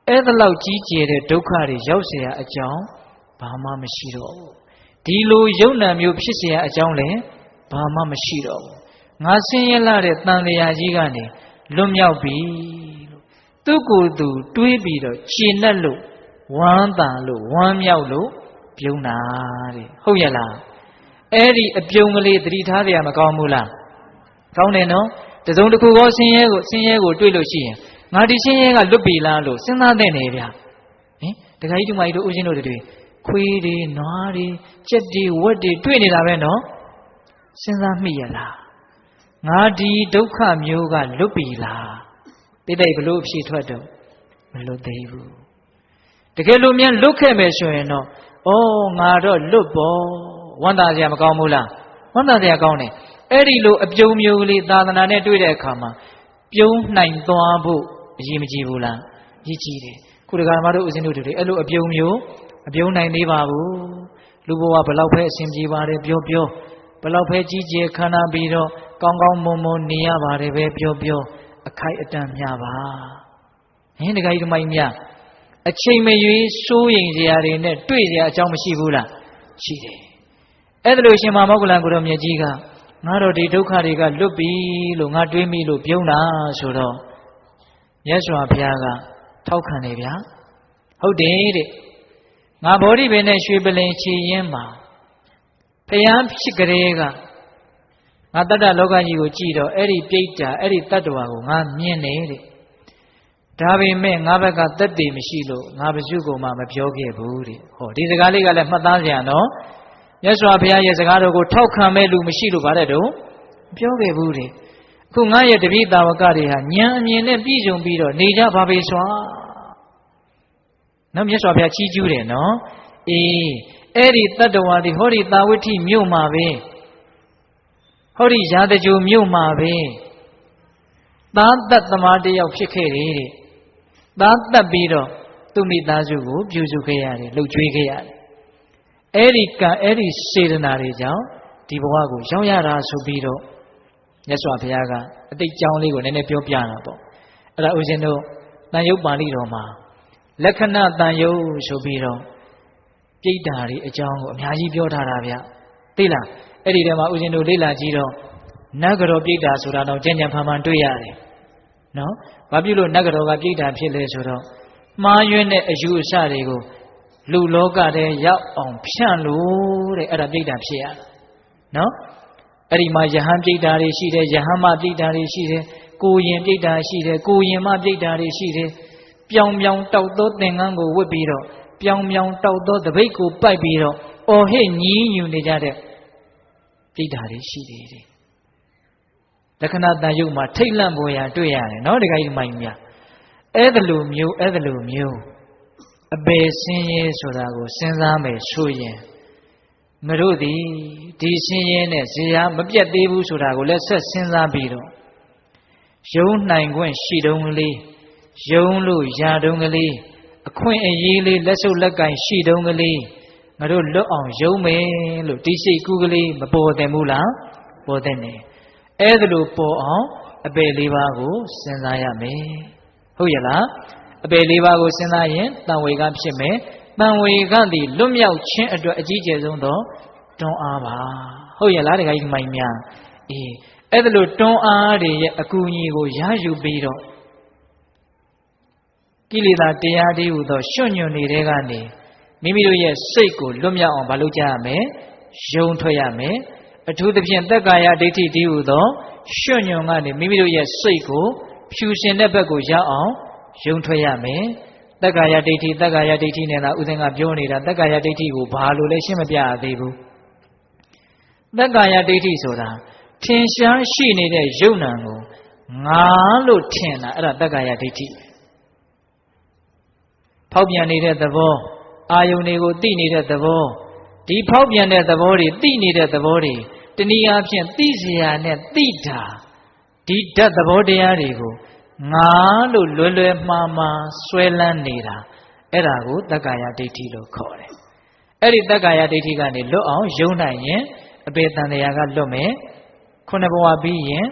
အဲ့ဒါလောက်ကြီးကျယ်တဲ့ဒုက္ခတွေရောက်เสียအကြောင်းဘာမှမရှိတော့ဘူးဒီလိုယုံ nant မျိုးဖြစ်เสียအကြောင်းလဲဘာမှမရှိတော့ဘူးငါဆင်းရဲလာတဲ့တန်လျာကြီးကနေလွတ်မြောက်ပြီလို့သူ့ကိုယ်သူတွေးပြီးတော့ရှင်းနဲ့လို့ဝမ်းသာလို့ဝမ်းမြောက်လို့ပြုံးတာတဲ့ဟုတ်ရဲ့လားအဲ့ဒီအပြုံးကလေးသတိထားကြရမကောင်းဘူးလားကောင်းတယ်နော်တစုံတစ်ခုကောဆင်းရဲကိုတွေးလို့ရှိရင်ငါဒီဆင်းရဲကလွတ်ပြီလားလို့စဉ်းစားတဲ့နေဗျာဟင်တခါကြီးဒီမကြီးတို့ဦးဇင်းတို့တွေခွေးတွေနွားတွေကြက်တွေဝက်တွေတွေ့နေတာပဲနော်စဉ်းစားမိရလားငါဒီဒုက္ခမျိုးကလွတ်ပြီလားတိတ်ဘလို့အဖြစ်ထွက်တော့မလွတ်သေးဘူးတကယ်လို့မြန်လွတ်ခဲ့မယ်ဆိုရင်တော့ဩငါတော့လွတ်ပေါ်ဝမ်းသာစရာမကောင်းဘူးလားဝမ်းသာစရာကောင်းတယ်အဲ့ဒီလိုအပြုံးမျိုးလေးသာသနာနဲ့တွေ့တဲ့အခါမှာပြုံးနိုင်သွားဖို့အရေးမကြီးဘူးလားရည်ကြီးတယ်ခုတကယ်မှတို့ဦးဇင်းတို့တွေအဲ့လိုအပြုံးမျိုးအပြုံးနိုင်သေးပါဘူးလူဘဝဘလောက်ပဲအဆင်ပြေပါတယ်ပြောဘလောက်ပဲကြီးကျယ်ခန္ဓာပြီးတော့ကောင်းကောင်းမွန်မွန်နေရပါတယ်ပဲပြောအခိုက်အတန့်များပါဟင်တခါကြီးဒီမိုင်းများအချိန်မရွေးစိုးရိမ်စရာတွေနဲ့တွေ့စရာအကြောင်းမရှိဘူးလားရှိတယ်အဲ့ဒါလို့ရှင်မမောက္ကလံကိုတော်မြတ်ကြီးက ငါတော့ဒီဒုက္ခတွေကလွတ်ပြီလို့ငါတွေးမိလို့ပြုံးတာဆိုတော့မြတ်စွာဘုရားကထောက်ခံတယ်ဗျာဟုတ်တယ်တဲ့ငါဗောဓိပင်နဲ့ရွှေပလင်ချီရင်းမှာဘုရားဖြစ်ကြတဲ့ကငါတတ္တလောကကြီးကိုကြည့်တော့အဲ့ဒီပြိတ္တာအဲ့ဒီတတ္တဝါကိုငါမြင်နေတဲ့ဒါပေမဲ့ငါဘက်ကသက်တည်မရှိလို့ငါဘုကိုမှမပြောခဲ့ဘူးတဲ့ဟောဒီစကားလေးကလည်းမှတ်သားစရာနော်မြတ်စွာဘုရားရဲ့စကားတော်ကိုထောက်ခံမဲ့လူမရှိလို့ဗါတဲ့တော့ပြောခဲ့ဘူးတဲ့အခုငါရဲ့တပည့်တာဝကတွေဟာဉာဏ်အမြင်နဲ့ပြည့်စုံပြီးတော့နေကြပါပေစွာနော်မြတ်စွာဘုရားချီးကျူးတယ်နော်အေးအဲ့ဒီတတ္တဝါဒီဟောဒီတာဝဋ္ဌိမြို့မှာပဲဟောဒီရာဇဂျိုမြို့မှာပဲသားသက်သမားတယောက်ဖြစ်ခဲ့တယ်တဲ့သားသက်ပြီးတော့သူ့မိသားစုကိုပြုစုခဲ့ရတယ်လှုပ်ကြွေးခဲ့ရတယ်အဲ့ဒီကံအဲ့ဒီစေတနာတွေကြောင့်ဒီဘဝကိုရောက်ရတာဆိုပြီးတော့မြတ်စွာဘုရားကအတိတ်ကြောင်းလေးကိုနည်းနည်းပြောပြတာပေါ့အဲ့ဒါဦးဇင်းတို့တန်ရုပ်ပါဠိတော်မှာလက္ခဏတန်ရုပ်ဆိုပြီးတော့ပြိတ္တာတွေအကြောင်းကိုအများကြီးပြောထားတာဗျသိလားအဲ့ဒီထဲမှာဦးဇင်းတို့လေ့လာကြည့်တော့နဂရောပြိတ္တာဆိုတာတော့ကြံ့ကြံ့ဖန်ဖန်တွေ့ရတယ်နော်ဘာဖြစ်လို့နဂရောကပြိတ္တာဖြစ်လဲဆိုတော့မှားယွင်းတဲ့အယူအဆတွေကိုလူလောကထဲရောက်အောင်ဖြန့်လို့တဲ့အဲ့ဒါပြိတ္တာဖြစ်ရနော်အဲ့ဒီမှာယဟန်ပြိတ္တာတွေရှိတယ်ယဟန်မပြိတ္တာတွေရှိတယ်ကိုရင်ပြိတ္တာရှိတယ်ကိုရင်မပြိတ္တာတွေရှိတယ်ပြောင်ပြောင်တောက်သောသင်္ကန်းကိုဝတ်ပြီးတော့ပြောင်ပြောင်တောက်သောတပိတ်ကိုပိုက်ပြီးတော့အော်ဟစ်ညီးညူနေကြတဲ့ပြိတ္တာတွေရှိတယ်တဲ့လက္ခဏာတန်ရုပ်မှာထိတ်လန့်ပေါ်ရာတွေ့ရတယ်နော်တခါကြီးမိုင်းများအဲ့ဒါလိုမျိုးအပေဆင်းရဲဆိုတာကိုစဉ်းစားမယ်ဆိုရင်မတို့ဒီဆင်းရဲနဲ့ဇေယျမပြတ်သေးဘူးဆိုတာကိုလည်းဆက်စဉ်းစားပြီးတော့ယုံနိုင်ခွင့်ရှိတုံးကလေးယုံလို့ရတုံးကလေးအခွင့်အရေးလေးလက်စုပ်လက်ကင်ရှိတုံးကလေးငါတို့လွတ်အောင်ယုံမယ်လို့ဒီစိတ်ကူးကလေးမပေါ်တယ်ဘူးလားပေါ်တယ်နေအဲ့ဒါလိုပေါ်အောင်အပေလေးပါးကိုစဉ်းစားရမယ်ဟုတ်ရဲ့လားအပေလေးပါးကိုစဉ်းစားရင်တန်ဝေကဖြစ်မယ်တန်ဝေကသည်လွတ်မြောက်ခြင်းအတွက်အကြီးကျယ်ဆုံးသောတွန်းအားပါဟုတ်ရဲ့လားတခါကြီးမိုင်းများအေးအဲ့ဒါလိုတွန်းအားတွေရဲ့အကူအညီကိုရယူပြီးတော့ကိလေသာတရားတွေဟူသောရွှွညွန်နေတဲ့ကနေမိမိတို့ရဲ့စိတ်ကိုလွတ်မြောက်အောင်မလုပ်ကြရမယ်ယုံထွက်ရမယ်အထူးသဖြင့်တက္ကာယဒိဋ္ဌိတည်းဟူသောရွှွညွန်ကနေမိမိတို့ရဲ့စိတ်ကိုဖြူစင်တဲ့ဘက်ကိုရောက်အောင်ယုံထွက်ရမယ်တက္ကာယဒိဋ္ဌိနဲ့သာဥစဉ်ကပြောနေတာတက္ကာယဒိဋ္ဌိကိုဘာလို့လဲရှင်းမပြရသေးဘူးတက္ကာယဒိဋ္ဌိဆိုတာထင်ရှားရှိနေတဲ့ယုံ nant ကိုငါလို့ထင်တာအဲ့ဒါတက္ကာယဒိဋ္ဌိဖောက်ပြန်နေတဲ့သဘောအာယုန်တွေကိုသိနေတဲ့သဘောဒီဖောက်ပြန်တဲ့သဘောတွေသိနေတဲ့သဘောတွေတနည်းအားဖြင့်သိစရာနဲ့သိတာဒီဓာတ်သဘောတရားတွေကိုငါလို့လွယ်လွယ်မှားမှားဆွဲလန်းနေတာအဲ့ဒါကိုတက္ကာယဒိဋ္ဌိလို့ခေါ်တယ်အဲ့ဒီတက္ကာယဒိဋ္ဌိကနေလွတ်အောင်ယုံနိုင်ရင်အပေတန်တရားကလွတ်မယ်ခုနှစ်ဘဝပြီးရင်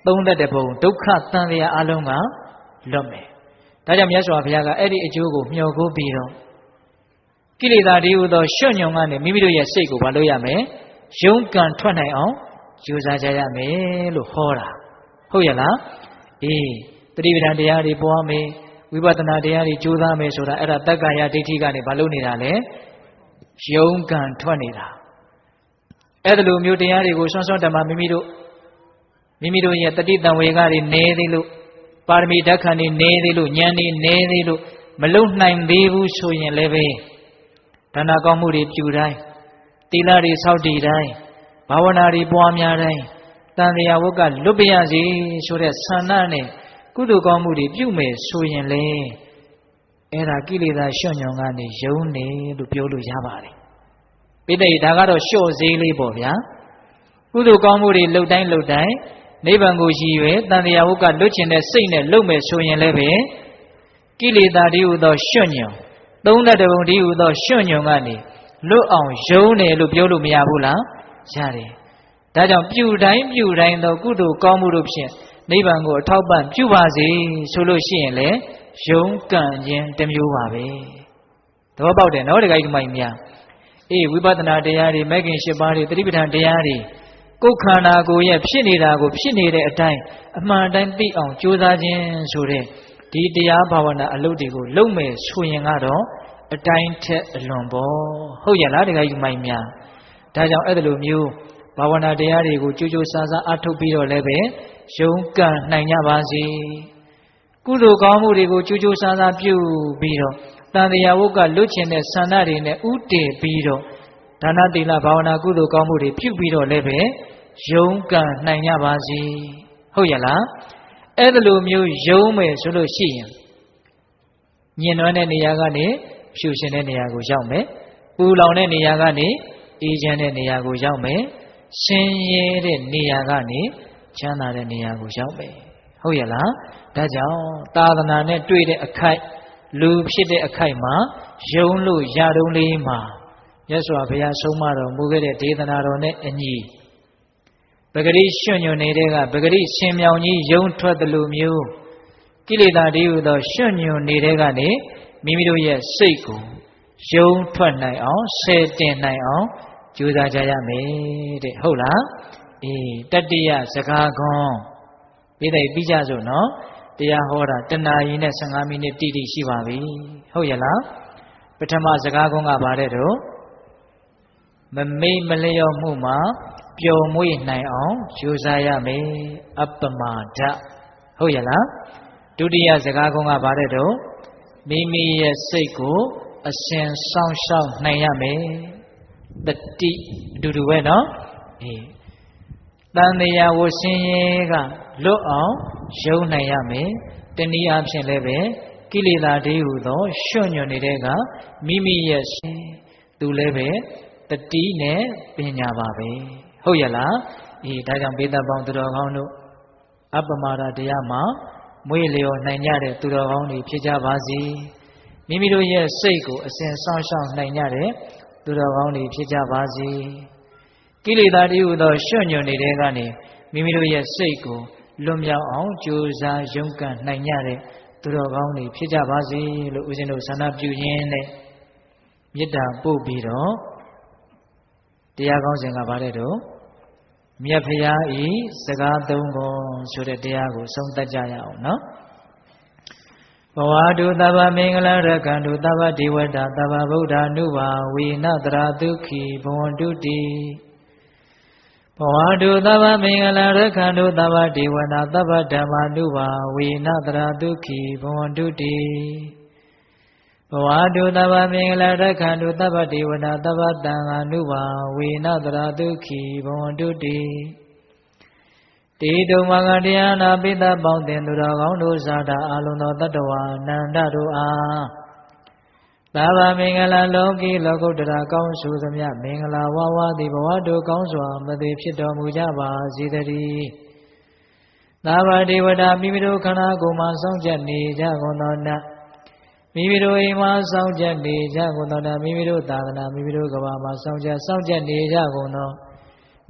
31ဘုံဒုက္ခတန်တရားအလုံးကလွတ်မယ်ဒါကြောင့်မြတ်စွာဘုရားကအဲ့ဒီအကျိုးကိုမျှော်ကိုးပြီးတော့ကိလေသာတွေဟူသောရွှွညွန်ကနေမိမိတို့ရဲ့စိတ်ကိုမလုပ်ရမယ်ယုံကံထွက်နိုင်အောင်ကြိုးစားကြရမယ်လို့ဟောတာဟုတ်ရဲ့လားအေးတတိပဌာန်တရားတွေပွားမယ်ဝိပဿနာတရားတွေကြိုးစားမယ်ဆိုတာအဲ့ဒါတက္ကာယဒိဋ္ဌိကနေမလုပ်နေတာလေယုံကံထွက်နေတာအဲ့ဒါလိုမျိုးတရားတွေကိုဆွမ်းဆွမ်းတမမိမိတို့ရဲ့တတိတံဝေကတွေနေသေးလို့ပါရမီဓာတ်ခံနေနေသေးလို့ဉာဏ်နေနေသေးလို့မလုံနိုင်သေးဘူးဆိုရင်လည်းပဲဒါနကောင်းမှုတွေပြုတိုင်းသီလတွေဆောက်တည်တိုင်းဘာဝနာတွေပွားများတိုင်းတန်တရားဝတ်ကလွတ်ပြရစီဆိုတဲ့ဆန္ဒနဲ့ကုသိုလ်ကောင်းမှုတွေပြုမယ်ဆိုရင်လေအဲ့ဒါကိလေသာရွှွညွန်ကနေယုံနေလို့ပြောလို့ရပါတယ်ပိဋကဒါကတော့လျှော့ဈေးလေးပေါ့ဗျာကုသိုလ်ကောင်းမှုတွေလှုပ်တိုင်းနိဗ္ဗာန်ကိုရည်ရွယ်တန်တရားဝတ်ကလွတ်ချင်တဲ့စိတ်နဲ့လုပ်မယ်ဆိုရင်လည်းပဲကိလေသာတည်းဟူသောရွှွညွန်31ဘုံတည်းဟူသောရွှွညွန်ကနေလွတ်အောင်ယုံတယ်လို့ပြောလို့မရဘူးလားရတယ်ဒါကြောင့်ပြုတိုင်းသောကုသိုလ်ကောင်းမှုတို့ဖြင့်နိဗ္ဗာန်ကိုအထောက်ပံ့ပြုပါစေဆိုလို့ရှိရင်လေယုံကံခြင်းတစ်မျိုးပါပဲသဘောပေါက်တယ်နော်တခါကြီးမိုင်းများအေးဝိပဿနာတရားတွေမဂ္ဂင်၈ပါးတွေတတိပဌာန်တရားတွေ ကိုယ်ခန္ဓာကိုယ်ရဲ့ဖြစ်နေတာကိုဖြစ်နေတဲ့အတိုင်းအမှန်တိုင်းသိအောင်ကြိုးစားခြင်းဆိုတဲ့ဒီတရားဘာဝနာအလုပ်တွေကိုလုပ်မယ်ဆိုရင်ကတော့အတိုင်းထက်အလွန်ပေါ့ဟုတ်ရလားတခါယူမိုင်းများဒါကြောင့်အဲ့လိုမျိုးဘာဝနာတရားတွေကိုကြိုးကြိုးစားစားအထုတ်ပြီးတော့လည်းပဲရုန်းကန်နိုင်ကြပါစေကုသိုလ်ကောင်းမှုတွေကိုကြိုးကြိုးစားစားပြုပြီးတော့တန်တရားဝုတ်ကလွတ်ချင်တဲ့ဆန္ဒတွေနဲ့ဥတည်ပြီးတော့ဒါနသီလဘာဝနာကုသိုလ်ကောင်းမှုတွေပြုပြီးတော့လည်းပဲရုန်းကန်နိုင်ကြပါစေဟုတ်ရလားအဲ့လိုမျိုးရုန်းမယ်ဆိုလို့ရှိရင်ညင်နွမ်းတဲ့နေရာကနေဖြူရှင်တဲ့နေရာကိုရောက်မယ်ပူလောင်တဲ့နေရာကနေအေးချမ်းတဲ့နေရာကိုရောက်မယ်ရှင်ရဲတဲ့နေရာကနေချမ်းသာတဲ့နေရာကိုရောက်မယ်ဟုတ်ရလားဒါကြောင့်သာသနာနဲ့တွေ့တဲ့အခိုက်လူဖြစ်တဲ့အခိုက်မှာယုံလို့ရတုံးလေးမှာမြတ်စွာဘုရားဆုံးမတော်မူခဲ့တဲ့ဒေသနာတော်နဲ့အညီပဂရိရွှွညွန်နေတဲ့ကပဂရိရှင်မြောင်ကြီးယုံထွက်တယ်လို့မျိုးကိလေသာတည်းဟူသောရွှွညွန်နေတဲ့ကနေမိမိတို့ရဲ့စိတ်ကိုယုံထွက်နိုင်အောင်ဆယ်တင်နိုင်အောင်ကြိုးစားကြရမယ်တဲ့ဟုတ်လားအေးတတ္တိယစကားခွန်ပြီးတယ်ပြီးကြစို့နော်တရားဟောတာတနာရီနဲ့15မိနစ်တိတိရှိပါပြီဟုတ်ရလားပထမစကားခွန်ကဗါတဲ့တော့မမေ့မလျော့မှုမှာပျော်မွေ့နိုင်အောင်ကြိုးစားရမယ်အပ္ပမာဒဟုတ်ရလားဒုတိယစကားခွန်ကဗါတဲ့တော့မိမိရဲ့စိတ်ကိုအစဉ်စောင့်ရှောက်နိုင်ရမယ်တတိအတူတူပဲနော်အေးတန်တရားဝဆင်းရဲကလွတ်အောင်ယုံနိုင်ရမယ်တနည်းအားဖြင့်လည်းပဲကိလေသာတည်းဟူသောရွှွညွန်နေတဲ့ကမိမိရဲ့သူလည်းပဲတတိနဲ့ပညာပါပဲဟုတ်ရလားအေးဒါကြောင့်ဘေးသက်ပေါင်းသူတော်ကောင်းတို့အပ္ပမာဒတရားမှာမွေးလျော်နိုင်ကြတဲ့သူတော်ကောင်းတွေဖြစ်ကြပါစေမိမိတို့ရဲ့စိတ်ကိုအစဉ်စောင့်ရှောက်နိုင်ကြတဲ့သူတော်ကောင်းတွေဖြစ်ကြပါစေကိလေသာတည်းဟူသောရွှွညွန်နေတဲ့ကနေမိမိတို့ရဲ့စိတ်ကိုလွတ်မြောက်အောင်ကြိုးစားရုန်းကန်နိုင်ကြတဲ့သူတော်ကောင်းတွေဖြစ်ကြပါစေလို့ဦးဇင်းတို့ဆန္ဒပြုရင်းနဲ့မေတ္တာပို့ပြီးတော့တရားကောင်းစဉ်ကဗါတဲ့တော့မြတ်ဖရာဤစကားသုံးခွန်ဆိုတဲ့တရားကိုဆုံးသက်ကြရအောင်နော်ဘဝတုသဗ္ဗမင်္ဂလရကံတုသဗ္ဗဒေဝတာသဗ္ဗဗုဒ္ဓ ानु ဘာဝေနတရာဒုက္ခိဘဝန္တုတိဘဝတုသဗ္ဗမင်္ဂလရကံတုသဗ္ဗဒေဝတာသဗ္ဗဓမ္မာ ानु ဘာဝေနတရာဒုက္ခိဘဝန္တုတိဘဝတုသဗ္ဗမင်္ဂလရကံတုသဗ္ဗဒေဝတာသဗ္ဗသံဃာ ानु ဘာဝေနတရာဒုက္ခိဘဝန္တုတိတေတုံမဂတရားနာပိသပေါင်းတင်သူတော်ကောင်းတို့ဇာတာအလုံးသောတတ္တဝါနန္ဒတို့အားသဗ္ဗမင်္ဂလာလောကီလောကုတ္တရာကောင်းဆိုသမျှမင်္ဂလာဝဝသည်ဘဝတို့ကောင်းစွာမသွေဖြစ်တော်မူကြပါစေတည်းသဗ္ဗဒေဝတာမိမိတို့ခန္ဓာကိုယ်မှာစောင့်ကြနေကြကုန်သောနတ်မိမိတို့အိမ်မှာစောင့်ကြနေကြကုန်သောနတ်မိမိတို့သာသနာမိမိတို့ကဘာမှာစောင့်ကြနေကြကုန်သော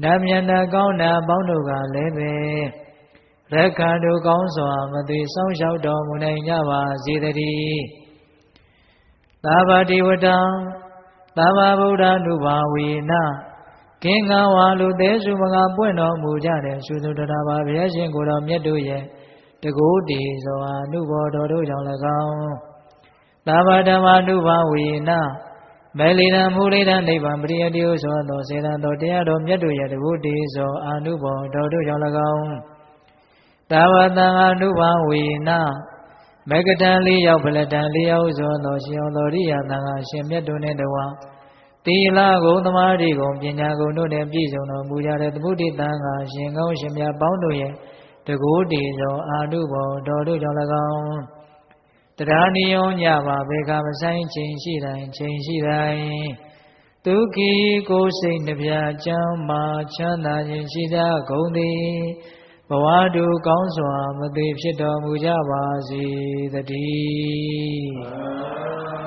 နတ်မြတ်နာကောင်းနာပေါင်းတို့ကလည်းပဲရက္ခဏ်တို့ကောင်းစွာမသွေစောင့်ရှောက်တော်မူနိုင်ကြပါစေတည်းသဗ္ဗဒေဝတာသဗ္ဗဗုဒ္ဓ ानु ဘာဝေနကင်္ဂဝါလူသေးစုမကပွင့်တော်မူကြတဲ့သုသုတ္တဘာဘုရားရှင်ကိုယ်တော်မြတ်တို့ရဲ့တကိုးတည်စွာအနုဘောတော်တို့ကြောင့်၎င်းသဗ္ဗဓမ္မာ ानु ဘာဝေနမေလိရမူလိရနိဗ္ဗာန်ပရိယတိဟုဆိုသောစေတံတော်တရားတော်မြတ်တို့ရဲ့တကုတေဇောအာနုဘောတော်တို့ကြောင့်၎င်းသာဝတံအာနုဘာဝေနမကတံ၄ယောက်ဗလတံ၄ယောက်ဆိုသောရှင်အောင်တော်ရိယသံဃာရှင်မြတ်တို့နှင့်တဝသီလဂုဏ်သမာဓိဂုဏ်ပညာဂုဏ်တို့နှင့်ပြည့်စုံတော်မူကြတဲ့သမုဒိသံဃာရှင်ကောင်းရှင်မြတ်ပေါင်းတို့ရဲ့တကုတေဇောအာနုဘောတော်တို့ကြောင့်၎င်းတရားနိယောညပါဘေကမဆိုင်ချိန်ရှိတိုင်းချိန်ရှိတိုင်းဒုက္ခိကိုယ်စိတ်နှပြချမ်းမာချမ်းသာခြင်းရှိကြကုန်သည်ဘဝတုကောင်းစွာမသွေဖြစ်တော်မူကြပါစေတည်း